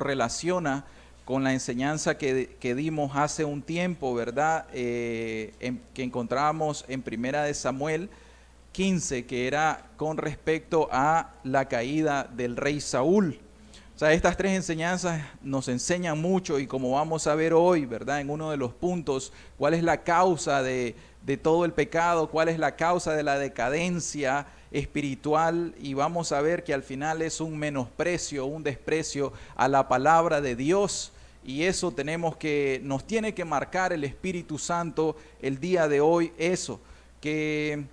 relaciona con la enseñanza que dimos hace un tiempo, ¿verdad? Que encontramos en Primera de Samuel 15, que era con respecto a la caída del rey Saúl. O sea, estas tres enseñanzas nos enseñan mucho, y como vamos a ver hoy, ¿verdad? En uno de los puntos, cuál es la causa de todo el pecado, cuál es la causa de la decadencia espiritual, y vamos a ver que al final es un menosprecio, un desprecio a la palabra de Dios, y eso nos tiene que marcar el Espíritu Santo el día de hoy, eso, que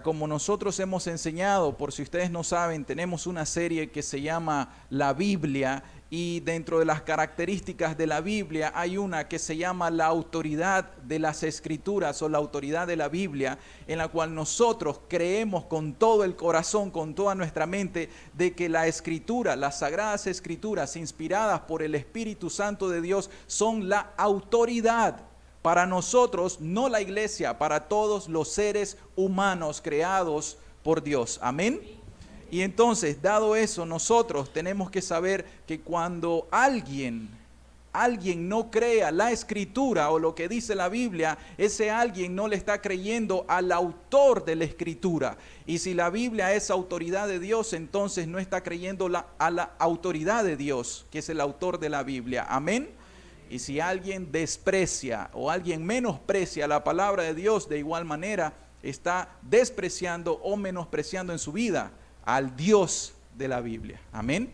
como nosotros hemos enseñado, por si ustedes no saben, tenemos una serie que se llama La Biblia, y dentro de las características de la Biblia hay una que se llama la autoridad de las Escrituras o la autoridad de la Biblia, en la cual nosotros creemos con todo el corazón, con toda nuestra mente, de que la Escritura, las Sagradas Escrituras inspiradas por el Espíritu Santo de Dios son la autoridad. Para nosotros, no la iglesia, para todos los seres humanos creados por Dios. Amén. Y entonces, dado eso, nosotros tenemos que saber que cuando alguien no crea la Escritura o lo que dice la Biblia, ese alguien no le está creyendo al autor de la Escritura. Y si la Biblia es autoridad de Dios, entonces no está creyendo a la autoridad de Dios, que es el autor de la Biblia. Amén. Y si alguien desprecia o alguien menosprecia la palabra de Dios, de igual manera está despreciando o menospreciando en su vida al Dios de la Biblia. Amén.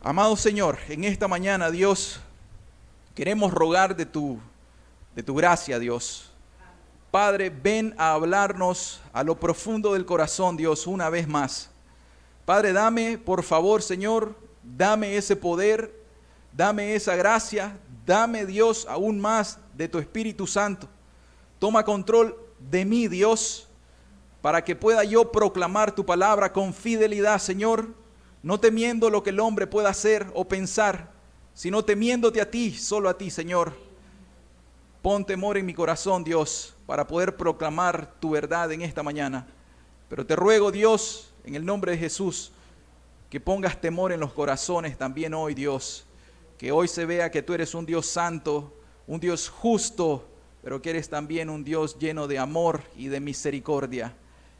Amado Señor, en esta mañana, Dios, queremos rogar de tu gracia, Dios. Padre, ven a hablarnos a lo profundo del corazón, Dios, una vez más. Padre, dame, por favor, Señor, dame ese poder, dame esa gracia. Dame, Dios, aún más de tu Espíritu Santo. Toma control de mí, Dios, para que pueda yo proclamar tu palabra con fidelidad, Señor, no temiendo lo que el hombre pueda hacer o pensar, sino temiéndote a ti, solo a ti, Señor. Pon temor en mi corazón, Dios, para poder proclamar tu verdad en esta mañana. Pero te ruego, Dios, en el nombre de Jesús, que pongas temor en los corazones también hoy, Dios. Que hoy se vea que tú eres un Dios santo, un Dios justo, pero que eres también un Dios lleno de amor y de misericordia.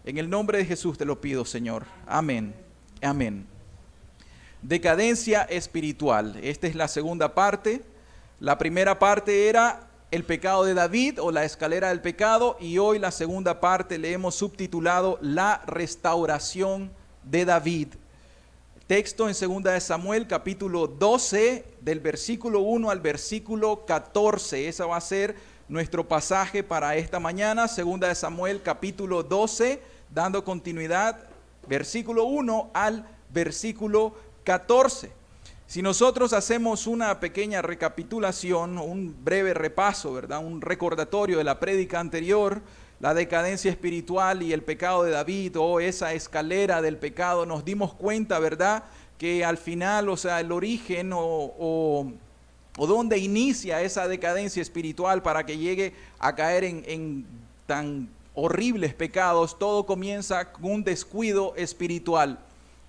En el nombre de Jesús te lo pido, Señor. Amén. Amén. Decadencia espiritual. Esta es la segunda parte. La primera parte era el pecado de David o la escalera del pecado, y hoy la segunda parte le hemos subtitulado la restauración de David. Texto en 2 de Samuel, capítulo 12, del versículo 1 al versículo 14. Ese va a ser nuestro pasaje para esta mañana. 2 de Samuel, capítulo 12, dando continuidad, versículo 1 al versículo 14. Si nosotros hacemos una pequeña recapitulación, un breve repaso, ¿verdad? Un recordatorio de la prédica anterior, la decadencia espiritual y el pecado de David, o esa escalera del pecado, nos dimos cuenta, ¿verdad?, que al final, o sea, el origen o donde inicia esa decadencia espiritual para que llegue a caer en tan horribles pecados, todo comienza con un descuido espiritual,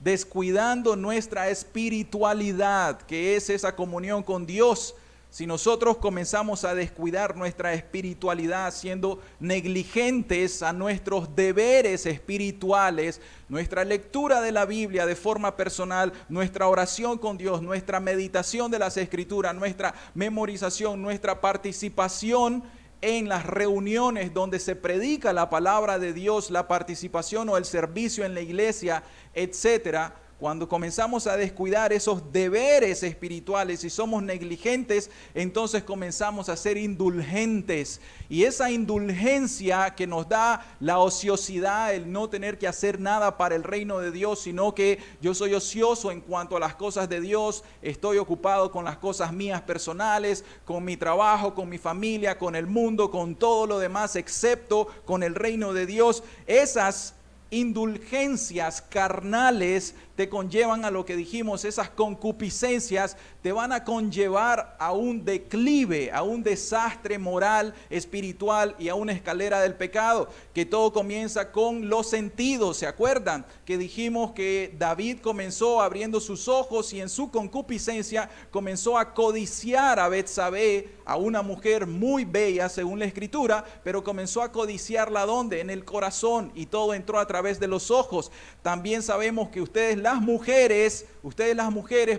descuidando nuestra espiritualidad, que es esa comunión con Dios. Si nosotros comenzamos a descuidar nuestra espiritualidad, siendo negligentes a nuestros deberes espirituales, nuestra lectura de la Biblia de forma personal, nuestra oración con Dios, nuestra meditación de las Escrituras, nuestra memorización, nuestra participación en las reuniones donde se predica la palabra de Dios, la participación o el servicio en la iglesia, etcétera. Cuando comenzamos a descuidar esos deberes espirituales y somos negligentes, entonces comenzamos a ser indulgentes. Y esa indulgencia que nos da la ociosidad, el no tener que hacer nada para el reino de Dios, sino que yo soy ocioso en cuanto a las cosas de Dios, estoy ocupado con las cosas mías personales, con mi trabajo, con mi familia, con el mundo, con todo lo demás, excepto con el reino de Dios. Esas indulgencias carnales te conllevan a lo que dijimos, esas concupiscencias te van a conllevar a un declive, a un desastre moral, espiritual y a una escalera del pecado, que todo comienza con los sentidos. ¿Se acuerdan? Que dijimos que David comenzó abriendo sus ojos y en su concupiscencia comenzó a codiciar a Betsabé, a una mujer muy bella según la escritura, pero comenzó a codiciarla ¿dónde? En el corazón, y todo entró a través de los ojos. También sabemos que ustedes las mujeres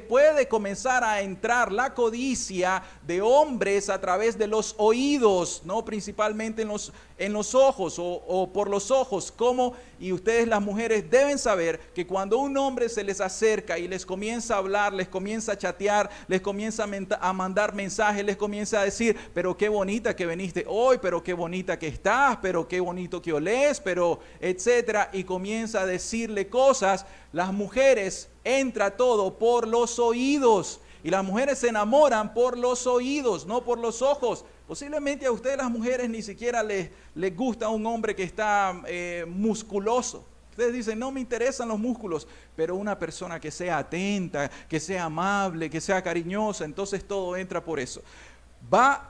puede comenzar a entrar la codicia de hombres a través de los oídos, no principalmente en los ojos o por los ojos. ¿Cómo? Y ustedes las mujeres deben saber que cuando un hombre se les acerca y les comienza a hablar, les comienza a chatear, les comienza a mandar mensajes, les comienza a decir, pero qué bonita que viniste hoy, pero qué bonita que estás, pero qué bonito que olés, pero etcétera, y comienza a decirle cosas, las mujeres entra todo por los oídos, y las mujeres se enamoran por los oídos, no por los ojos. Posiblemente a ustedes las mujeres ni siquiera les gusta un hombre que está musculoso. Ustedes dicen, no me interesan los músculos, pero una persona que sea atenta, que sea amable, que sea cariñosa, entonces todo entra por eso.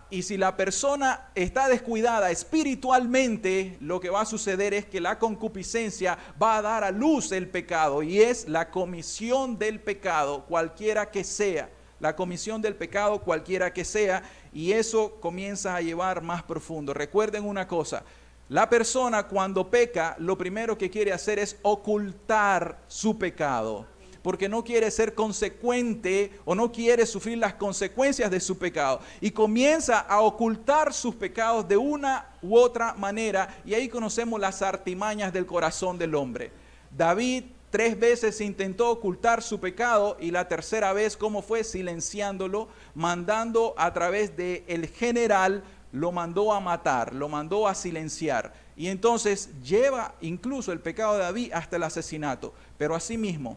Y si la persona está descuidada espiritualmente, lo que va a suceder es que la concupiscencia va a dar a luz el pecado, y es la comisión del pecado, cualquiera que sea. La comisión del pecado, cualquiera que sea, y eso comienza a llevar más profundo. Recuerden una cosa, la persona cuando peca, lo primero que quiere hacer es ocultar su pecado, porque no quiere ser consecuente o no quiere sufrir las consecuencias de su pecado, y comienza a ocultar sus pecados de una u otra manera, y ahí conocemos las artimañas del corazón del hombre. David 3 veces intentó ocultar su pecado, y la tercera vez, ¿cómo fue? Silenciándolo, mandando a través del general, lo mandó a matar, lo mandó a silenciar, y entonces lleva incluso el pecado de David hasta el asesinato. Pero asimismo,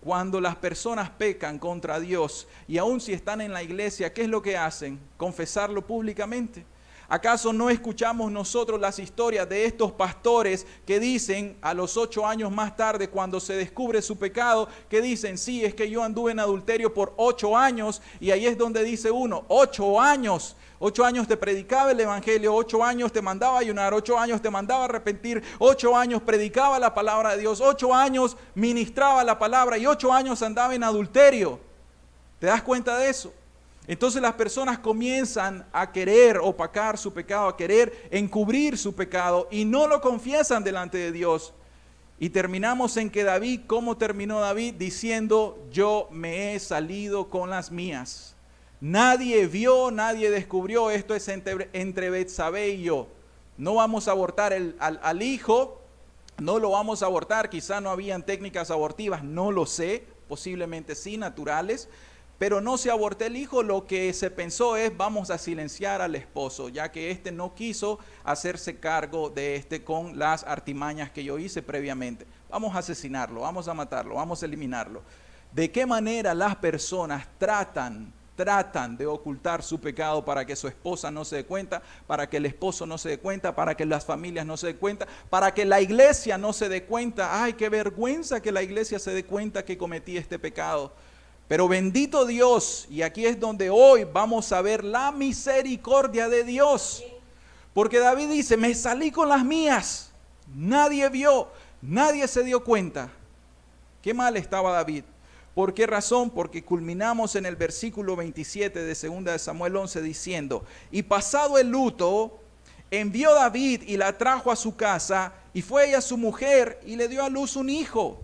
cuando las personas pecan contra Dios, y aun si están en la iglesia, ¿qué es lo que hacen? Confesarlo públicamente. ¿Acaso no escuchamos nosotros las historias de estos pastores que dicen a los 8 años más tarde, cuando se descubre su pecado, que dicen, sí, es que yo anduve en adulterio por 8 años, y ahí es donde dice uno, 8 años. 8 años te predicaba el evangelio, 8 años te mandaba a ayunar, 8 años te mandaba a arrepentir, 8 años predicaba la palabra de Dios, 8 años ministraba la palabra, y 8 años andaba en adulterio. ¿Te das cuenta de eso? Entonces las personas comienzan a querer opacar su pecado, a querer encubrir su pecado, y no lo confiesan delante de Dios. Y terminamos en que David, ¿cómo terminó David? Diciendo, yo me he salido con las mías. Nadie vio, nadie descubrió, esto es entre Betsabé y yo. No vamos a abortar al hijo, no lo vamos a abortar, quizá no habían técnicas abortivas, no lo sé, posiblemente sí, naturales. Pero no se abortó el hijo, lo que se pensó es, vamos a silenciar al esposo, ya que éste no quiso hacerse cargo de con las artimañas que yo hice previamente. Vamos a asesinarlo, vamos a matarlo, vamos a eliminarlo. ¿De qué manera las personas tratan de ocultar su pecado para que su esposa no se dé cuenta, para que el esposo no se dé cuenta, para que las familias no se den cuenta, para que la iglesia no se dé cuenta? ¡Ay, qué vergüenza que la iglesia se dé cuenta que cometí este pecado! Pero bendito Dios, y aquí es donde hoy vamos a ver la misericordia de Dios. Porque David dice, me salí con las mías. Nadie vio, nadie se dio cuenta. Qué mal estaba David. ¿Por qué razón? Porque culminamos en el versículo 27 de 2 de Samuel 11 diciendo, y pasado el luto, envió David y la trajo a su casa, y fue ella su mujer, y le dio a luz un hijo.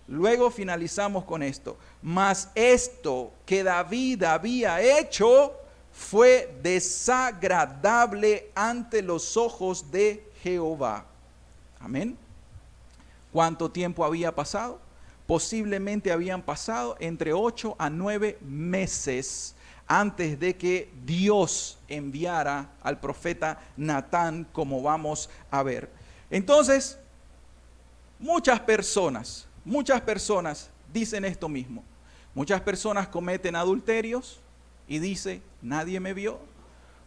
Luego finalizamos con esto. Mas esto que David había hecho fue desagradable ante los ojos de Jehová. Amén. ¿Cuánto tiempo había pasado? Posiblemente habían pasado entre 8 a 9 meses antes de que Dios enviara al profeta Natán, como vamos a ver. Entonces, muchas personas dicen esto mismo. Muchas personas cometen adulterios y dicen, nadie me vio.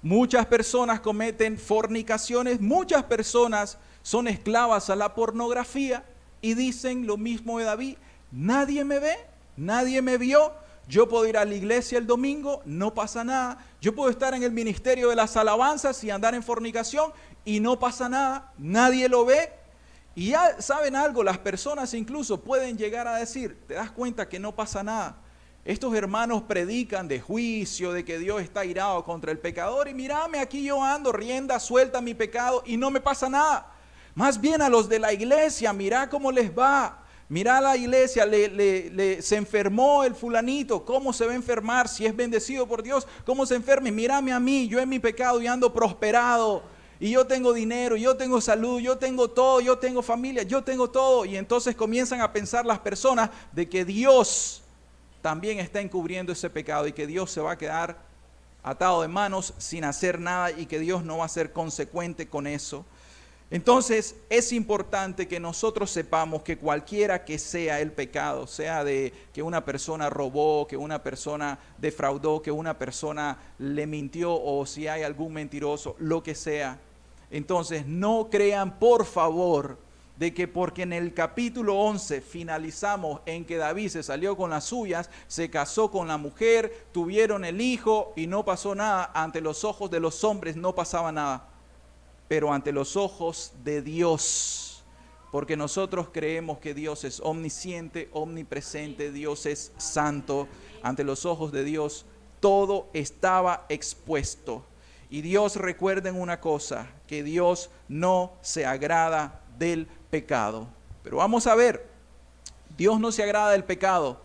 Muchas personas cometen fornicaciones, muchas personas son esclavas a la pornografía y dicen lo mismo de David: nadie me ve, nadie me vio. Yo puedo ir a la iglesia el domingo, no pasa nada. Yo puedo estar en el ministerio de las alabanzas y andar en fornicación y no pasa nada. Nadie lo ve. Y ya saben algo, las personas incluso pueden llegar a decir: te das cuenta que no pasa nada. Estos hermanos predican de juicio, de que Dios está irado contra el pecador, y mírame, aquí yo ando, rienda suelta mi pecado y no me pasa nada. Más bien a los de la iglesia, mira cómo les va. Mira a la iglesia, se enfermó el fulanito, ¿cómo se va a enfermar si es bendecido por Dios? ¿Cómo se enferma? Y mírame a mí, yo en mi pecado y ando prosperado, y yo tengo dinero, yo tengo salud, yo tengo todo, yo tengo familia, yo tengo todo. Y entonces comienzan a pensar las personas de que Dios también está encubriendo ese pecado y que Dios se va a quedar atado de manos sin hacer nada y que Dios no va a ser consecuente con eso. Entonces es importante que nosotros sepamos que cualquiera que sea el pecado, sea de que una persona robó, que una persona defraudó, que una persona le mintió, o si hay algún mentiroso, lo que sea. Entonces no crean, por favor, de que porque en el capítulo 11 finalizamos en que David se salió con las suyas, se casó con la mujer, tuvieron el hijo y no pasó nada. Ante los ojos de los hombres no pasaba nada, pero ante los ojos de Dios, porque nosotros creemos que Dios es omnisciente, omnipresente, Dios es santo. Ante los ojos de Dios todo estaba expuesto. Y Dios, recuerden una cosa, que Dios no se agrada del pecado. Pero vamos a ver, Dios no se agrada del pecado,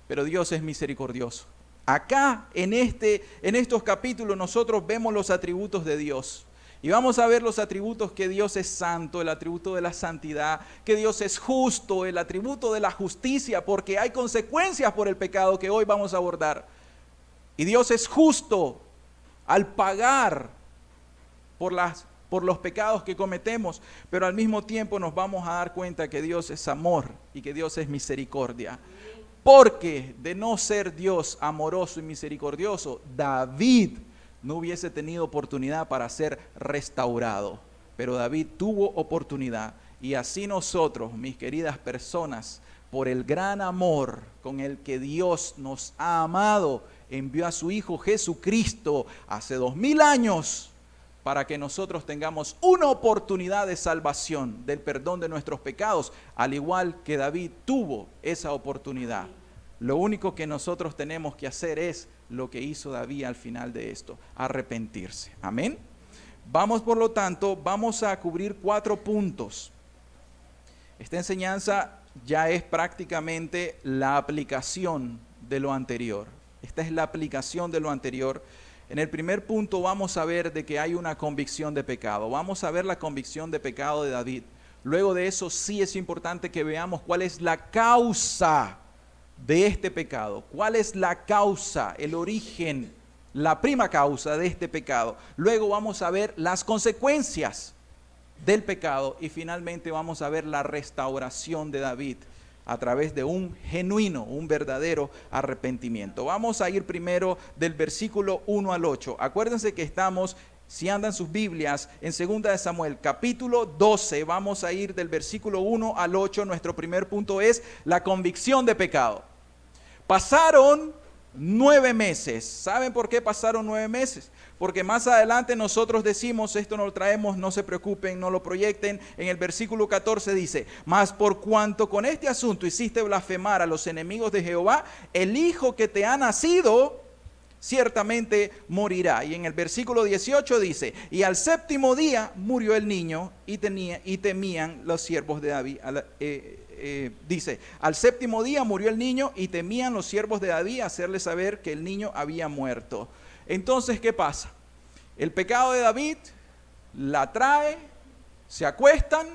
pero Dios es misericordioso. Acá en estos capítulos nosotros vemos los atributos de Dios. Y vamos a ver los atributos: que Dios es santo, el atributo de la santidad, que Dios es justo, el atributo de la justicia, porque hay consecuencias por el pecado que hoy vamos a abordar. Y Dios es justo al pagar por los pecados que cometemos, pero al mismo tiempo nos vamos a dar cuenta que Dios es amor y que Dios es misericordia. Porque de no ser Dios amoroso y misericordioso, David no hubiese tenido oportunidad para ser restaurado. Pero David tuvo oportunidad, y así nosotros, mis queridas personas, por el gran amor con el que Dios nos ha amado, envió a su Hijo Jesucristo hace 2000 años para que nosotros tengamos una oportunidad de salvación, del perdón de nuestros pecados, al igual que David tuvo esa oportunidad. Lo único que nosotros tenemos que hacer es lo que hizo David al final de esto: arrepentirse. Amén. Vamos, por lo tanto, vamos a cubrir 4 puntos. Esta enseñanza ya es prácticamente la aplicación de lo anterior. Esta es la aplicación de lo anterior. En el primer punto vamos a ver de que hay una convicción de pecado. Vamos a ver la convicción de pecado de David. Luego de eso sí es importante que veamos cuál es la causa de este pecado. ¿Cuál es la causa, el origen, la prima causa de este pecado? Luego vamos a ver las consecuencias del pecado y finalmente vamos a ver la restauración de David a través de un genuino, un verdadero arrepentimiento. Vamos a ir primero del versículo 1 al 8. Acuérdense que estamos, si andan sus Biblias, en 2 de Samuel, capítulo 12. Vamos a ir del versículo 1 al 8. Nuestro primer punto es la convicción de pecado. Pasaron 9 meses. ¿Saben por qué pasaron 9 meses? Porque más adelante nosotros decimos, esto no lo traemos, no se preocupen, no lo proyecten. En el versículo 14 dice: mas por cuanto con este asunto hiciste blasfemar a los enemigos de Jehová, el hijo que te ha nacido ciertamente morirá. Y en el versículo 18 dice: y al 7º día murió el niño y temían los siervos de David. Dice: al 7º día murió el niño y temían los siervos de David hacerle saber que el niño había muerto. Entonces, ¿qué pasa? El pecado de David la trae, se acuestan,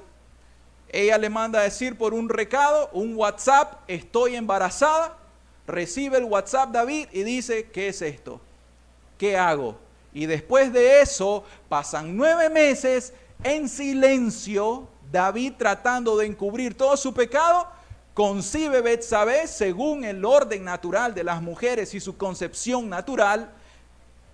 ella le manda a decir por un recado, un WhatsApp: estoy embarazada. Recibe el WhatsApp David y dice: ¿qué es esto? ¿Qué hago? Y después de eso pasan 9 meses en silencio, David tratando de encubrir todo su pecado. Concibe Betsabé según el orden natural de las mujeres y su concepción natural,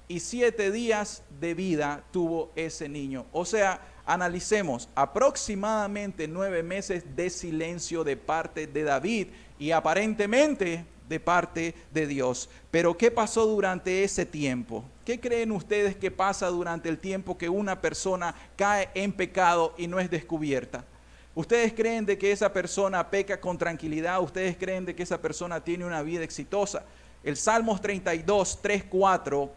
y 7 días de vida tuvo ese niño. O sea, analicemos aproximadamente 9 meses de silencio de parte de David y aparentemente de parte de Dios. Pero ¿qué pasó durante ese tiempo? ¿Qué creen ustedes que pasa durante el tiempo que una persona cae en pecado y no es descubierta? ¿Ustedes creen de que esa persona peca con tranquilidad? ¿Ustedes creen de que esa persona tiene una vida exitosa? El Salmos 32, 3, 4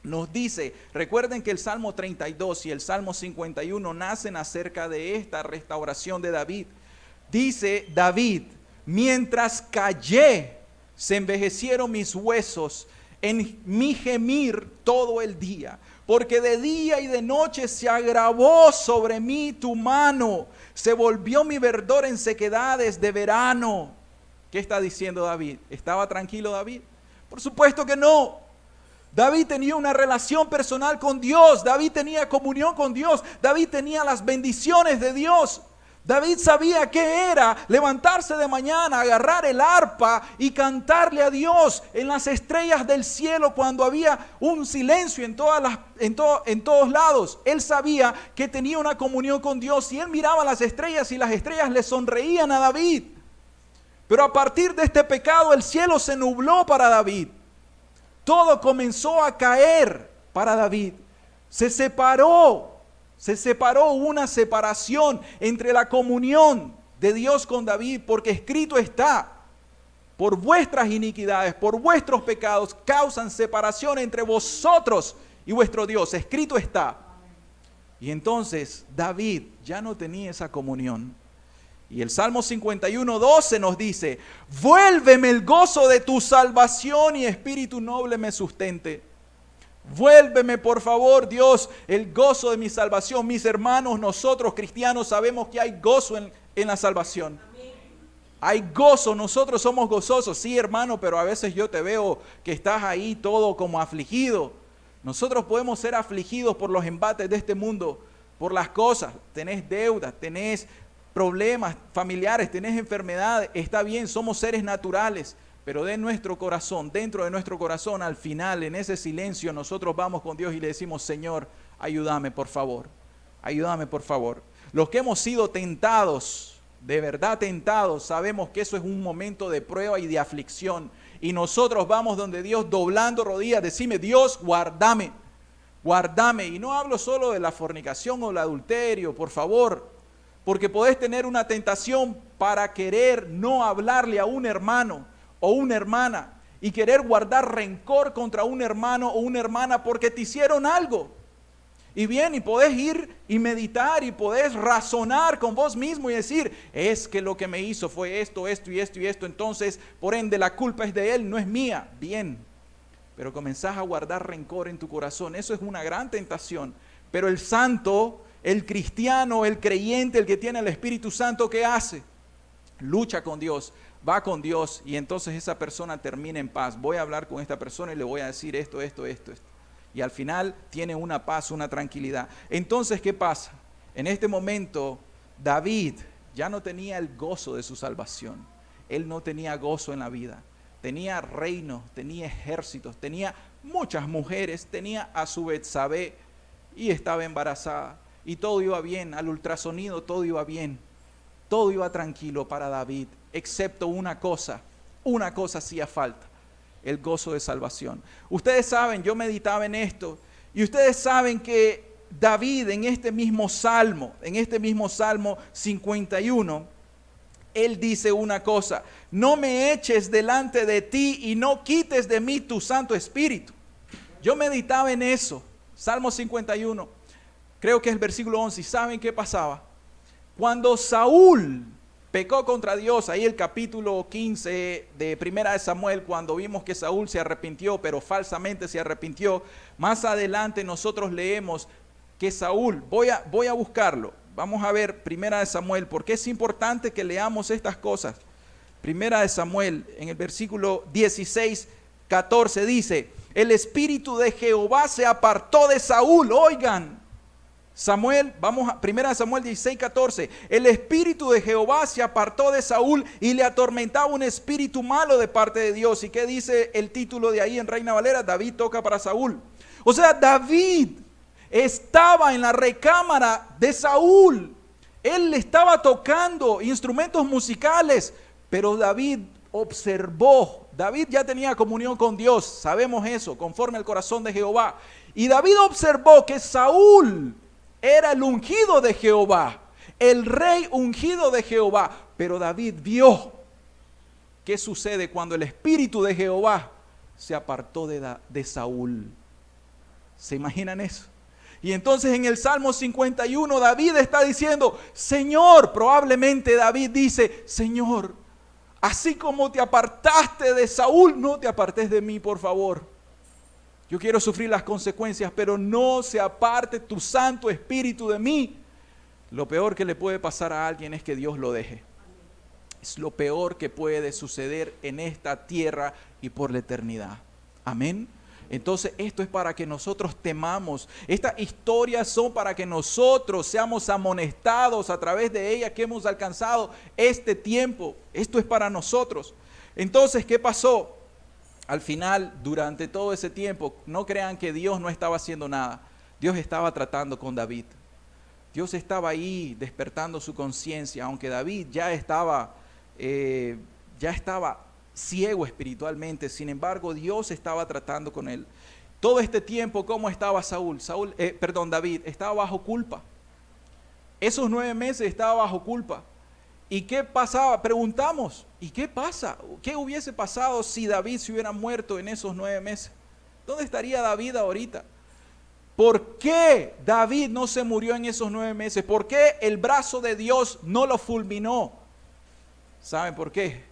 nos dice, recuerden que el Salmo 32 y el Salmo 51 nacen acerca de esta restauración de David. Dice David, mientras callé, se envejecieron mis huesos, en mi gemir todo el día, porque de día y de noche se agravó sobre mí tu mano, se volvió mi verdor en sequedades de verano. ¿Qué está diciendo David? ¿Estaba tranquilo David? Por supuesto que no. David tenía una relación personal con Dios, David tenía comunión con Dios, David tenía las bendiciones de Dios. David sabía qué era levantarse de mañana, agarrar el arpa y cantarle a Dios en las estrellas del cielo cuando había un silencio en todos lados. Él sabía que tenía una comunión con Dios y él miraba las estrellas y las estrellas le sonreían a David. Pero a partir de este pecado el cielo se nubló para David. Todo comenzó a caer para David. Se separó, hubo una separación entre la comunión de Dios con David, porque escrito está, por vuestras iniquidades, por vuestros pecados, causan separación entre vosotros y vuestro Dios. Escrito está. Y entonces David ya no tenía esa comunión. Y el Salmo 51, 12 nos dice, vuélveme el gozo de tu salvación y espíritu noble me sustente. Vuélveme por favor, Dios, el gozo de mi salvación. Mis hermanos, nosotros cristianos sabemos que hay gozo en la salvación. Hay gozo, nosotros somos gozosos. Sí, hermano, pero a veces yo te veo que estás ahí todo como afligido. Nosotros podemos ser afligidos por los embates de este mundo, por las cosas. Tenés deudas, tenés problemas familiares, tenés enfermedades, está bien, somos seres naturales, pero de nuestro corazón, dentro de nuestro corazón, al final, en ese silencio, nosotros vamos con Dios y le decimos, Señor, ayúdame por favor, ayúdame por favor. Los que hemos sido tentados, de verdad tentados, sabemos que eso es un momento de prueba y de aflicción, y nosotros vamos donde Dios doblando rodillas, decime, Dios, guárdame, guárdame, y no hablo solo de la fornicación o el adulterio, por favor, porque podés tener una tentación para querer no hablarle a un hermano o una hermana y querer guardar rencor contra un hermano o una hermana porque te hicieron algo. Y bien, y podés ir y meditar y podés razonar con vos mismo y decir, es que lo que me hizo fue esto, esto y esto y esto, entonces por ende la culpa es de él, no es mía. Bien, pero comenzás a guardar rencor en tu corazón, eso es una gran tentación. Pero el santo, el cristiano, el creyente, el que tiene el Espíritu Santo, ¿qué hace? Lucha con Dios, va con Dios y entonces esa persona termina en paz. Voy a hablar con esta persona y le voy a decir esto. Y al final tiene una paz, una tranquilidad. Entonces, ¿qué pasa? En este momento, David ya no tenía el gozo de su salvación. Él no tenía gozo en la vida. Tenía reino, tenía ejércitos, tenía muchas mujeres, tenía a su Betsabé y estaba embarazada. Y todo iba bien, al ultrasonido todo iba bien, todo iba tranquilo para David, excepto una cosa hacía falta, el gozo de salvación. Ustedes saben, yo meditaba en esto, y ustedes saben que David en este mismo Salmo 51, él dice una cosa, no me eches delante de ti y no quites de mí tu Santo Espíritu. Yo meditaba en eso, Salmo 51. Creo que es el versículo 11. ¿Y saben qué pasaba? Cuando Saúl pecó contra Dios, ahí el capítulo 15 de Primera de Samuel, cuando vimos que Saúl se arrepintió, pero falsamente se arrepintió, más adelante nosotros leemos que Saúl, voy a buscarlo, vamos a ver Primera de Samuel, porque es importante que leamos estas cosas. Primera de Samuel, en el versículo 16, 14 dice, el Espíritu de Jehová se apartó de Saúl, oigan, Samuel, vamos a 1 Samuel 16, 14. El espíritu de Jehová se apartó de Saúl y le atormentaba un espíritu malo de parte de Dios. ¿Y qué dice el título de ahí en Reina Valera? David toca para Saúl. O sea, David estaba en la recámara de Saúl. Él estaba tocando instrumentos musicales, pero David observó. David ya tenía comunión con Dios, sabemos eso, conforme al corazón de Jehová. Y David observó que Saúl era el ungido de Jehová, el rey ungido de Jehová. Pero David vio qué sucede cuando el espíritu de Jehová se apartó de Saúl. ¿Se imaginan eso? Y entonces en el Salmo 51 David está diciendo, Señor, probablemente David dice, Señor, así como te apartaste de Saúl, no te apartes de mí, por favor. Yo quiero sufrir las consecuencias, pero no se aparte tu Santo Espíritu de mí. Lo peor que le puede pasar a alguien es que Dios lo deje. Es lo peor que puede suceder en esta tierra y por la eternidad. Amén. Entonces esto es para que nosotros temamos. Estas historias son para que nosotros seamos amonestados a través de ellas que hemos alcanzado este tiempo. Esto es para nosotros. Entonces, ¿qué pasó? Al final, durante todo ese tiempo, no crean que Dios no estaba haciendo nada. Dios estaba tratando con David. Dios estaba ahí despertando su conciencia, aunque David ya estaba ciego espiritualmente. Sin embargo, Dios estaba tratando con él. Todo este tiempo, ¿cómo estaba David? Estaba bajo culpa. Esos 9 meses estaba bajo culpa. ¿Y qué pasaba? Preguntamos, ¿y qué pasa? ¿Qué hubiese pasado si David se hubiera muerto en esos 9 meses? ¿Dónde estaría David ahorita? ¿Por qué David no se murió en esos 9 meses? ¿Por qué el brazo de Dios no lo fulminó? ¿Saben por qué?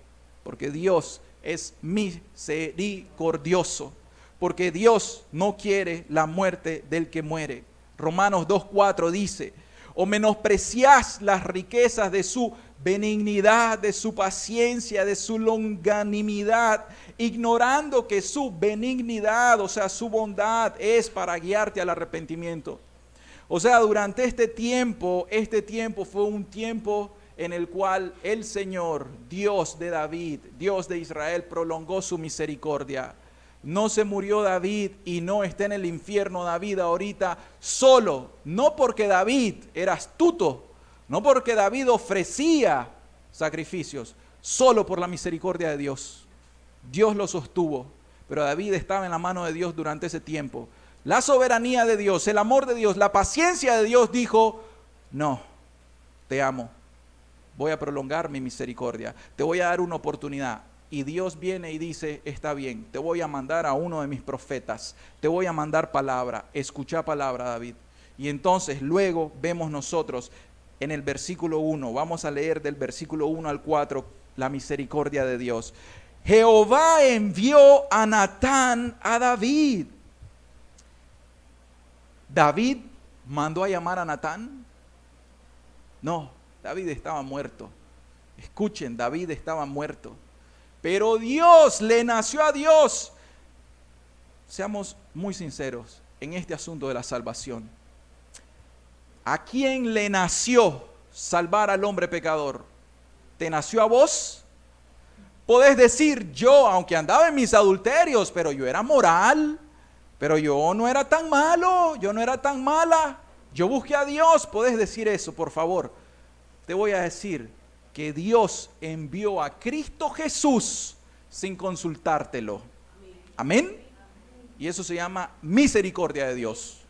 Porque Dios es misericordioso. Porque Dios no quiere la muerte del que muere. Romanos 2:4 dice, o menospreciás las riquezas de su benignidad, de su paciencia, de su longanimidad, ignorando que su benignidad, o sea, su bondad es para guiarte al arrepentimiento. O sea, durante este tiempo fue un tiempo en el cual el Señor, Dios de David, Dios de Israel, prolongó su misericordia. No se murió David y no está en el infierno David ahorita solo, no porque David era astuto, no porque David ofrecía sacrificios, solo por la misericordia de Dios. Dios lo sostuvo, pero David estaba en la mano de Dios durante ese tiempo. La soberanía de Dios, el amor de Dios, la paciencia de Dios dijo, no, te amo, voy a prolongar mi misericordia, te voy a dar una oportunidad. Y Dios viene y dice, está bien, te voy a mandar a uno de mis profetas, te voy a mandar palabra, escucha palabra, David. Y entonces luego vemos nosotros en el versículo 1, vamos a leer del versículo 1 al 4, la misericordia de Dios. Jehová envió a Natán a David. ¿David mandó a llamar a Natán? No, David estaba muerto. Escuchen, David estaba muerto. Pero Dios le nació a Dios. Seamos muy sinceros en este asunto de la salvación. ¿A quién le nació salvar al hombre pecador? ¿Te nació a vos? Podés decir, yo, aunque andaba en mis adulterios, pero yo era moral, pero yo no era tan malo, yo no era tan mala, yo busqué a Dios. Podés decir eso, por favor. Te voy a decir que Dios envió a Cristo Jesús sin consultártelo. Amén. Y eso se llama misericordia de Dios.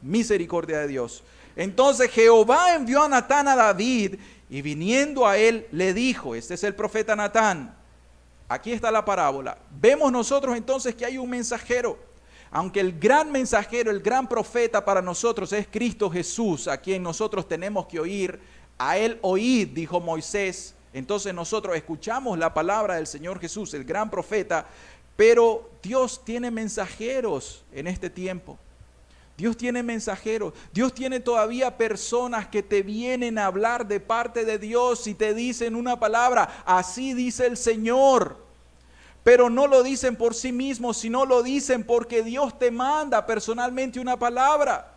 Misericordia de Dios. Entonces Jehová envió a Natán a David y viniendo a él le dijo, este es el profeta Natán. Aquí está la parábola. Vemos nosotros entonces que hay un mensajero. Aunque el gran mensajero, el gran profeta para nosotros es Cristo Jesús, a quien nosotros tenemos que oír. A él oíd, dijo Moisés. Entonces nosotros escuchamos la palabra del Señor Jesús, el gran profeta. Pero Dios tiene mensajeros en este tiempo. Dios tiene mensajeros. Dios tiene todavía personas que te vienen a hablar de parte de Dios y te dicen una palabra. Así dice el Señor. Pero no lo dicen por sí mismos, sino lo dicen porque Dios te manda personalmente una palabra.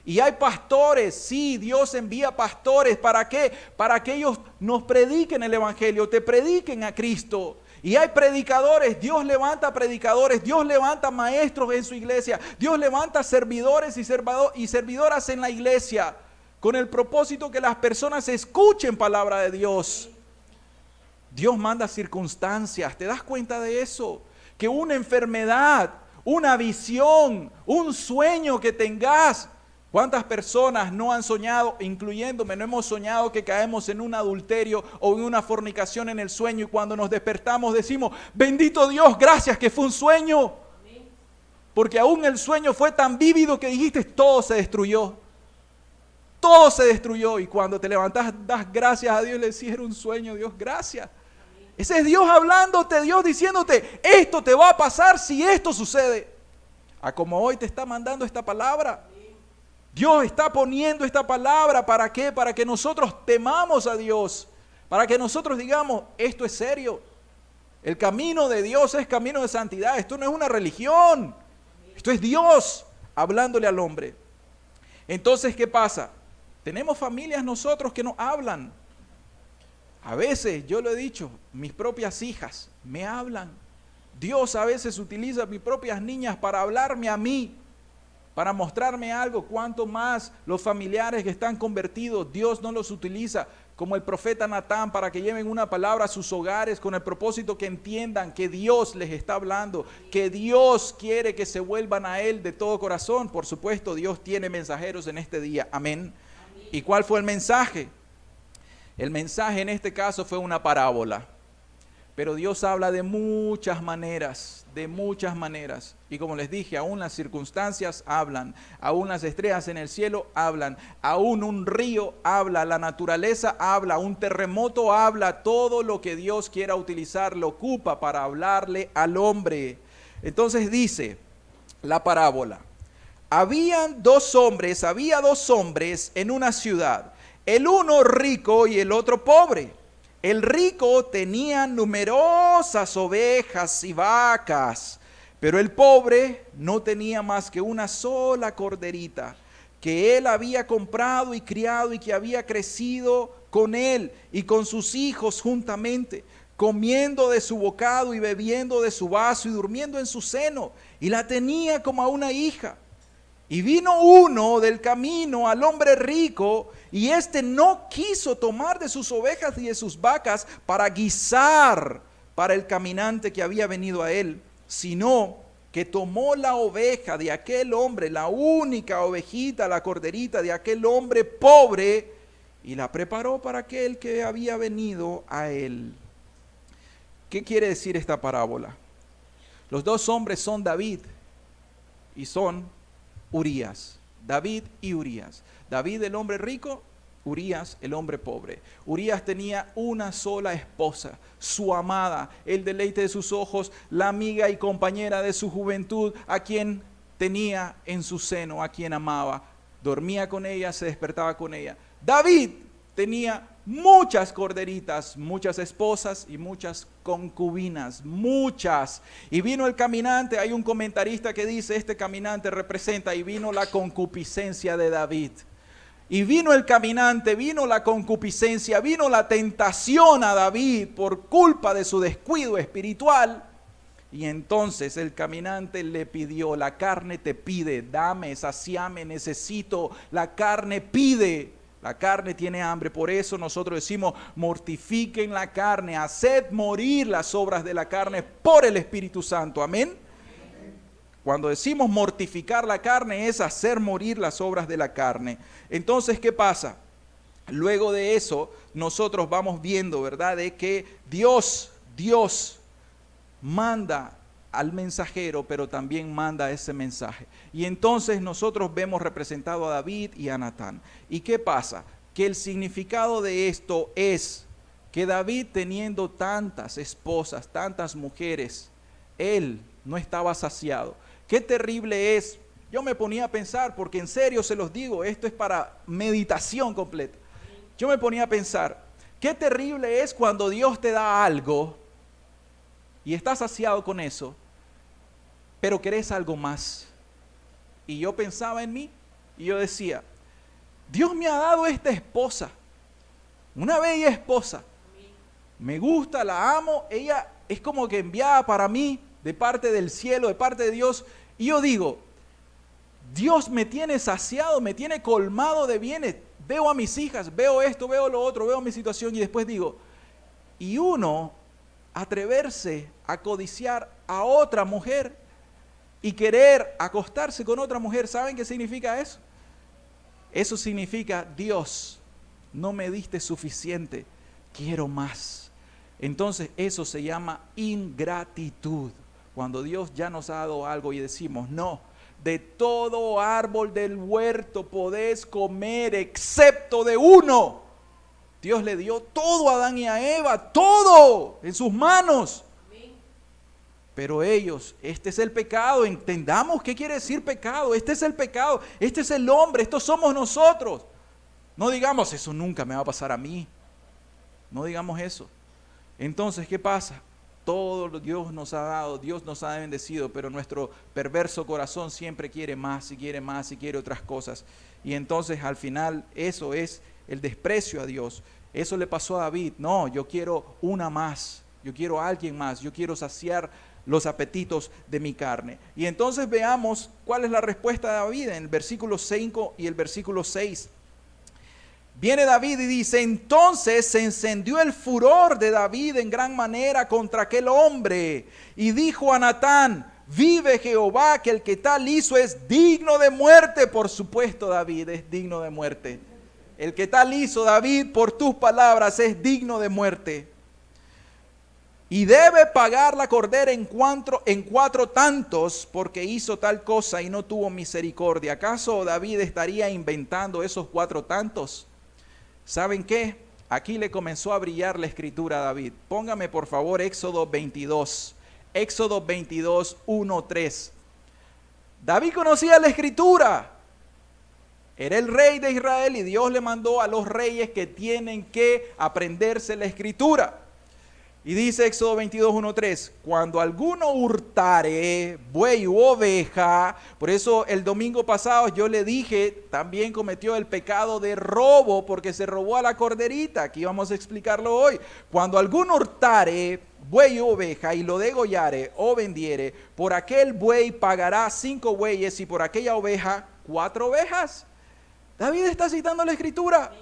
Y hay pastores, sí, Dios envía pastores. ¿Para qué? Para que ellos nos prediquen el Evangelio, te prediquen a Cristo. Y hay predicadores, Dios levanta predicadores, Dios levanta maestros en su iglesia, Dios levanta servidores y servidoras en la iglesia, con el propósito que las personas escuchen palabra de Dios. Dios manda circunstancias, ¿te das cuenta de eso? Que una enfermedad, una visión, un sueño que tengas. ¿Cuántas personas no han soñado, incluyéndome, no hemos soñado que caemos en un adulterio o en una fornicación en el sueño, y cuando nos despertamos decimos, bendito Dios, gracias que fue un sueño? Porque aún el sueño fue tan vívido que dijiste, todo se destruyó. Todo se destruyó, y cuando te levantas das gracias a Dios y le decís, era un sueño, Dios, gracias. Ese es Dios hablándote, Dios diciéndote, esto te va a pasar si esto sucede. A como hoy te está mandando esta palabra. Dios está poniendo esta palabra, ¿para qué? Para que nosotros temamos a Dios, para que nosotros digamos, esto es serio. El camino de Dios es camino de santidad, esto no es una religión, esto es Dios hablándole al hombre. Entonces, ¿qué pasa? Tenemos familias nosotros que nos hablan. A veces, yo lo he dicho, mis propias hijas me hablan. Dios a veces utiliza a mis propias niñas para hablarme a mí, para mostrarme algo. Cuanto más los familiares que están convertidos, Dios no los utiliza como el profeta Natán para que lleven una palabra a sus hogares con el propósito que entiendan que Dios les está hablando, que Dios quiere que se vuelvan a Él de todo corazón. Por supuesto, Dios tiene mensajeros en este día. Amén. ¿Y cuál fue el mensaje? El mensaje en este caso fue una parábola. Pero Dios habla de muchas maneras, de muchas maneras. Y como les dije, aún las circunstancias hablan, aún las estrellas en el cielo hablan, aún un río habla, la naturaleza habla, un terremoto habla, todo lo que Dios quiera utilizar lo ocupa para hablarle al hombre. Entonces dice la parábola, había dos hombres en una ciudad, el uno rico y el otro pobre. El rico tenía numerosas ovejas y vacas, pero el pobre no tenía más que una sola corderita, que él había comprado y criado y que había crecido con él y con sus hijos juntamente, comiendo de su bocado y bebiendo de su vaso y durmiendo en su seno, y la tenía como a una hija. Y vino uno del camino al hombre rico, y éste no quiso tomar de sus ovejas y de sus vacas para guisar para el caminante que había venido a él, sino que tomó la oveja de aquel hombre, la única ovejita, la corderita de aquel hombre pobre, y la preparó para aquel que había venido a él. ¿Qué quiere decir esta parábola? Los dos hombres son David y son Urías. David y Urías. David el hombre rico, Urías el hombre pobre. Urías tenía una sola esposa, su amada, el deleite de sus ojos, la amiga y compañera de su juventud, a quien tenía en su seno, a quien amaba. Dormía con ella, se despertaba con ella. David tenía muchas corderitas, muchas esposas y muchas concubinas, muchas. Y vino el caminante, hay un comentarista que dice, este caminante representa, y vino la concupiscencia de David. Y vino el caminante, vino la concupiscencia, vino la tentación a David por culpa de su descuido espiritual. Y entonces el caminante le pidió, la carne te pide, dame, saciame, necesito, la carne pide. La carne tiene hambre, por eso nosotros decimos, mortifiquen la carne, haced morir las obras de la carne por el Espíritu Santo. Amén. Cuando decimos mortificar la carne es hacer morir las obras de la carne. Entonces, ¿qué pasa? Luego de eso, nosotros vamos viendo, ¿verdad? De que Dios manda al mensajero, pero también manda ese mensaje. Y entonces nosotros vemos representado a David y a Natán. ¿Y qué pasa? Que el significado de esto es que David, teniendo tantas esposas, tantas mujeres, él no estaba saciado. Qué terrible es. Yo me ponía a pensar, porque en serio se los digo, esto es para meditación completa. Yo me ponía a pensar, qué terrible es cuando Dios te da algo y estás saciado con eso, pero querés algo más. Y yo pensaba en mí y yo decía, Dios me ha dado esta esposa, una bella esposa. Me gusta, la amo, ella es como que enviada para mí de parte del cielo, de parte de Dios. Y yo digo, Dios me tiene saciado, me tiene colmado de bienes. Veo a mis hijas, veo esto, veo lo otro, veo mi situación y después digo, y uno atreverse a codiciar a otra mujer y querer acostarse con otra mujer, ¿saben qué significa eso? Eso significa, Dios, no me diste suficiente, quiero más. Entonces eso se llama ingratitud. Cuando Dios ya nos ha dado algo y decimos, no, de todo árbol del huerto podés comer excepto de uno. Dios le dio todo a Adán y a Eva, todo en sus manos. Pero ellos, este es el pecado, entendamos qué quiere decir pecado, este es el pecado, este es el hombre, estos somos nosotros. No digamos, eso nunca me va a pasar a mí. No digamos eso. Entonces, ¿qué pasa? Todo lo que Dios nos ha dado, Dios nos ha bendecido, pero nuestro perverso corazón siempre quiere más y quiere más y quiere otras cosas. Y entonces al final eso es el desprecio a Dios. Eso le pasó a David. No, yo quiero una más, yo quiero a alguien más, yo quiero saciar los apetitos de mi carne. Y entonces veamos cuál es la respuesta de David en el versículo 5 y el versículo 6. Viene David y dice, entonces se encendió el furor de David en gran manera contra aquel hombre. Y dijo a Natán, vive Jehová, que el que tal hizo es digno de muerte. Por supuesto, David es digno de muerte. El que tal hizo, David, por tus palabras, es digno de muerte. Y debe pagar la cordera en 4 tantos, porque hizo tal cosa y no tuvo misericordia. ¿Acaso David estaría inventando esos 4 tantos? ¿Saben qué? Aquí le comenzó a brillar la escritura a David. Póngame por favor Éxodo 22. Éxodo 22, 1, 3. David conocía la escritura. Era el rey de Israel y Dios le mandó a los reyes que tienen que aprenderse la escritura. Y dice Éxodo 22, 1, 3, cuando alguno hurtare buey u oveja, por eso el domingo pasado yo le dije, también cometió el pecado de robo porque se robó a la corderita, aquí vamos a explicarlo hoy. Cuando alguno hurtare buey u oveja y lo degollare o vendiere, por aquel buey pagará 5 bueyes y por aquella oveja 4 ovejas. David está citando la escritura.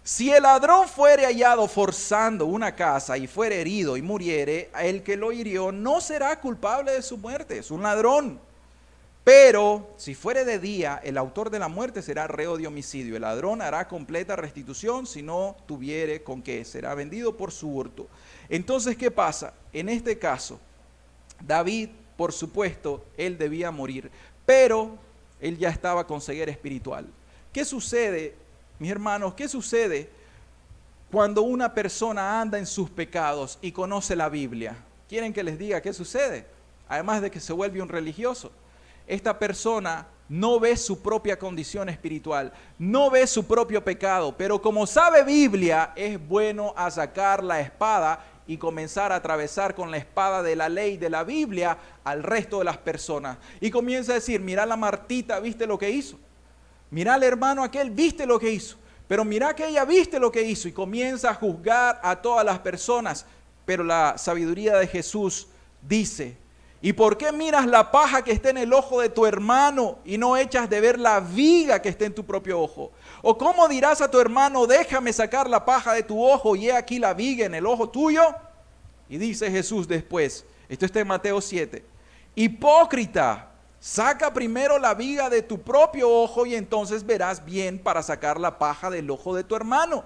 Si el ladrón fuere hallado forzando una casa y fuere herido y muriere, el que lo hirió no será culpable de su muerte, es un ladrón. Pero si fuere de día, el autor de la muerte será reo de homicidio. El ladrón hará completa restitución si no tuviere con qué, será vendido por su hurto. Entonces, ¿qué pasa? En este caso, David, por supuesto, él debía morir, pero él ya estaba con ceguera espiritual. ¿Qué sucede? Mis hermanos, ¿qué sucede cuando una persona anda en sus pecados y conoce la Biblia? ¿Quieren que les diga qué sucede? Además de que se vuelve un religioso. Esta persona no ve su propia condición espiritual, no ve su propio pecado, pero como sabe Biblia, es bueno a sacar la espada y comenzar a atravesar con la espada de la ley de la Biblia al resto de las personas. Y comienza a decir, mira la Martita, ¿viste lo que hizo? Mira al hermano aquel, viste lo que hizo, pero mira que ella viste lo que hizo y comienza a juzgar a todas las personas. Pero la sabiduría de Jesús dice, ¿y por qué miras la paja que está en el ojo de tu hermano y no echas de ver la viga que está en tu propio ojo? ¿O cómo dirás a tu hermano, déjame sacar la paja de tu ojo y he aquí la viga en el ojo tuyo? Y dice Jesús después, esto está en Mateo 7, hipócrita, saca primero la viga de tu propio ojo y entonces verás bien para sacar la paja del ojo de tu hermano.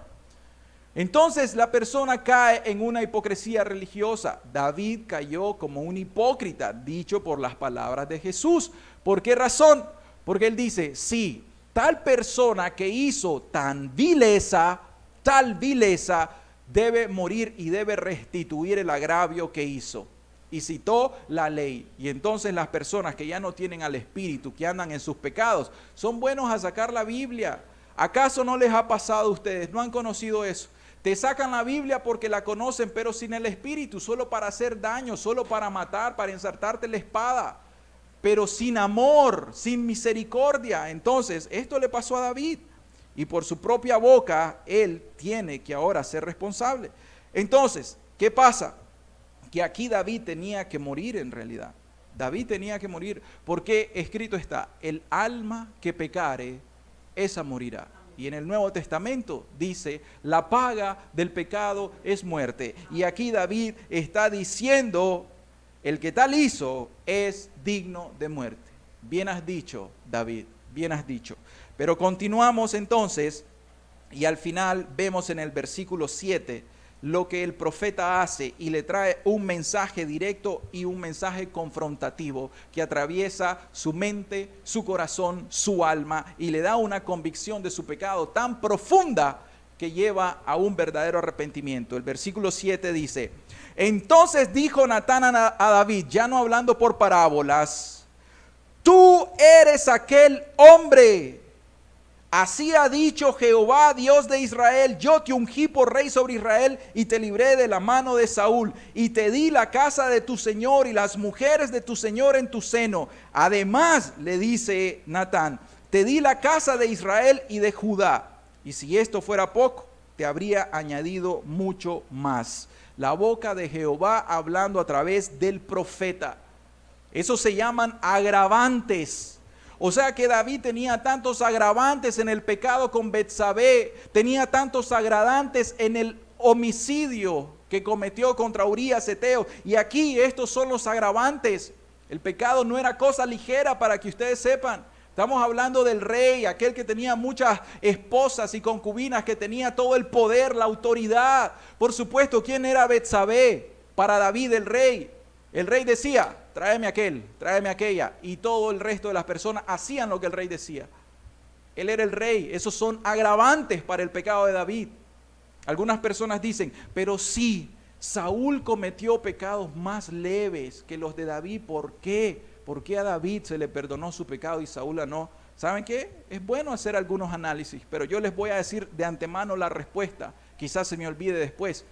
Entonces la persona cae en una hipocresía religiosa. David cayó como un hipócrita, dicho por las palabras de Jesús. ¿Por qué razón? Porque él dice, sí, tal persona que hizo tal vileza, debe morir y debe restituir el agravio que hizo. Y citó la ley. Y entonces las personas que ya no tienen al Espíritu, que andan en sus pecados, son buenos a sacar la Biblia. ¿Acaso no les ha pasado a ustedes? ¿No han conocido eso? Te sacan la Biblia porque la conocen, pero sin el Espíritu, solo para hacer daño, solo para matar, para ensartarte la espada, pero sin amor, sin misericordia. Entonces, esto le pasó a David. Y por su propia boca, él tiene que ahora ser responsable. Entonces, ¿qué pasa? que aquí David tenía que morir en realidad. David tenía que morir porque escrito está, el alma que pecare, esa morirá. Y en el Nuevo Testamento dice, la paga del pecado es muerte. Y aquí David está diciendo, el que tal hizo es digno de muerte. Bien has dicho, David, bien has dicho. Pero continuamos entonces, y al final vemos en el versículo 7, lo que el profeta hace y le trae un mensaje directo y un mensaje confrontativo que atraviesa su mente, su corazón, su alma y le da una convicción de su pecado tan profunda que lleva a un verdadero arrepentimiento. El versículo 7 dice, entonces dijo Natán a David, ya no hablando por parábolas, tú eres aquel hombre. Así ha dicho Jehová, Dios de Israel, yo te ungí por rey sobre Israel y te libré de la mano de Saúl y te di la casa de tu señor y las mujeres de tu señor en tu seno. Además, le dice Natán, te di la casa de Israel y de Judá. Y si esto fuera poco, te habría añadido mucho más. La boca de Jehová hablando a través del profeta. Eso se llaman agravantes. O sea que David tenía tantos agravantes en el pecado con Betsabé, tenía tantos agravantes en el homicidio que cometió contra Urías Eteo. Y aquí estos son los agravantes. El pecado no era cosa ligera, para que ustedes sepan. Estamos hablando del rey, aquel que tenía muchas esposas y concubinas, que tenía todo el poder, la autoridad. Por supuesto, ¿quién era Betsabé para David el rey? El rey decía, tráeme aquel, tráeme aquella, y todo el resto de las personas hacían lo que el rey decía. Él era el rey. Esos son agravantes para el pecado de David. Algunas personas dicen, pero sí, Saúl cometió pecados más leves que los de David. ¿Por qué? ¿Por qué a David se le perdonó su pecado y Saúl no? ¿Saben qué? Es bueno hacer algunos análisis, pero yo les voy a decir de antemano la respuesta. Quizás se me olvide después.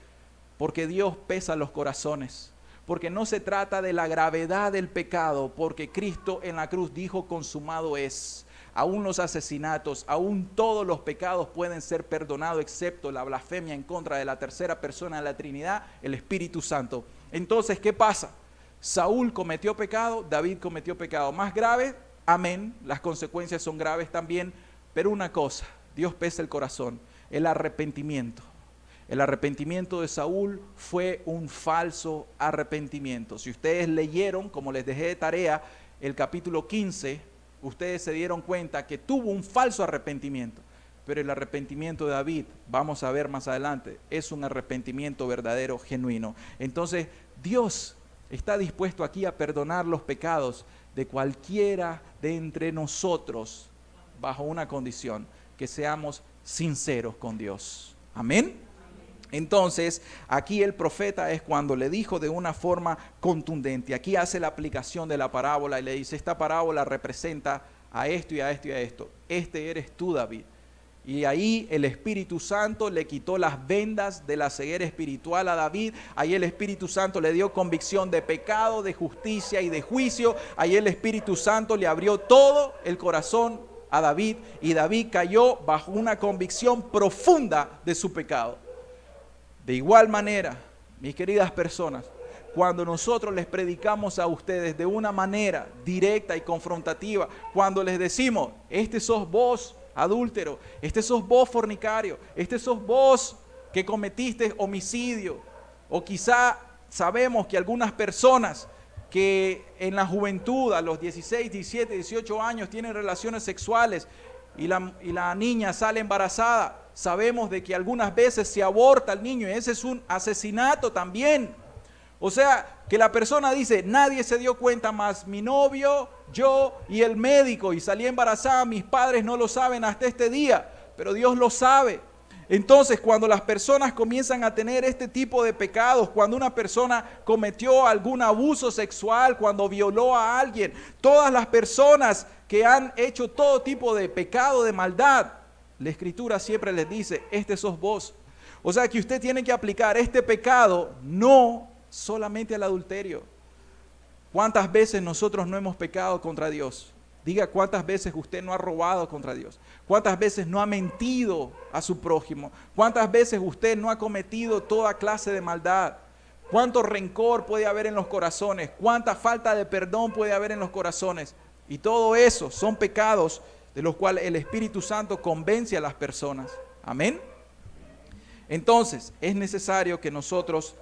Porque Dios pesa los corazones. Porque no se trata de la gravedad del pecado, porque Cristo en la cruz dijo consumado es. Aún los asesinatos, aún todos los pecados pueden ser perdonados, excepto la blasfemia en contra de la tercera persona de la Trinidad, el Espíritu Santo. Entonces, ¿qué pasa? Saúl cometió pecado, David cometió pecado. Más grave, amén, las consecuencias son graves también, pero una cosa, Dios pesa el corazón, el arrepentimiento. El arrepentimiento de Saúl fue un falso arrepentimiento. Si ustedes leyeron, como les dejé de tarea, el capítulo 15, ustedes se dieron cuenta que tuvo un falso arrepentimiento. Pero el arrepentimiento de David, vamos a ver más adelante, es un arrepentimiento verdadero, genuino. Entonces, Dios está dispuesto aquí a perdonar los pecados de cualquiera de entre nosotros, bajo una condición, que seamos sinceros con Dios. Amén. Entonces, aquí el profeta es cuando le dijo de una forma contundente. Aquí hace la aplicación de la parábola y le dice, esta parábola representa a esto y a esto y a esto. Este eres tú, David. Y ahí el Espíritu Santo le quitó las vendas de la ceguera espiritual a David. Ahí el Espíritu Santo le dio convicción de pecado, de justicia y de juicio. Ahí el Espíritu Santo le abrió todo el corazón a David. Y David cayó bajo una convicción profunda de su pecado. De igual manera, mis queridas personas, cuando nosotros les predicamos a ustedes de una manera directa y confrontativa, cuando les decimos, este sos vos adúltero, este sos vos fornicario, este sos vos que cometiste homicidio, o quizá sabemos que algunas personas que en la juventud, a los 16, 17, 18 años, tienen relaciones sexuales y la niña sale embarazada, sabemos de que algunas veces se aborta al niño y ese es un asesinato también. O sea, que la persona dice, nadie se dio cuenta más, mi novio, yo y el médico, y salí embarazada, mis padres no lo saben hasta este día, pero Dios lo sabe. Entonces, cuando las personas comienzan a tener este tipo de pecados, cuando una persona cometió algún abuso sexual, cuando violó a alguien, todas las personas que han hecho todo tipo de pecado, de maldad, la Escritura siempre les dice, este sos vos. O sea que usted tiene que aplicar este pecado no solamente al adulterio. ¿Cuántas veces nosotros no hemos pecado contra Dios? Diga cuántas veces usted no ha robado contra Dios. Cuántas veces no ha mentido a su prójimo. Cuántas veces usted no ha cometido toda clase de maldad. cuánto rencor puede haber en los corazones, cuánta falta de perdón puede haber en los corazones. Y todo eso son pecados de los cuales el Espíritu Santo convence a las personas. Amén. Entonces, es necesario que nosotros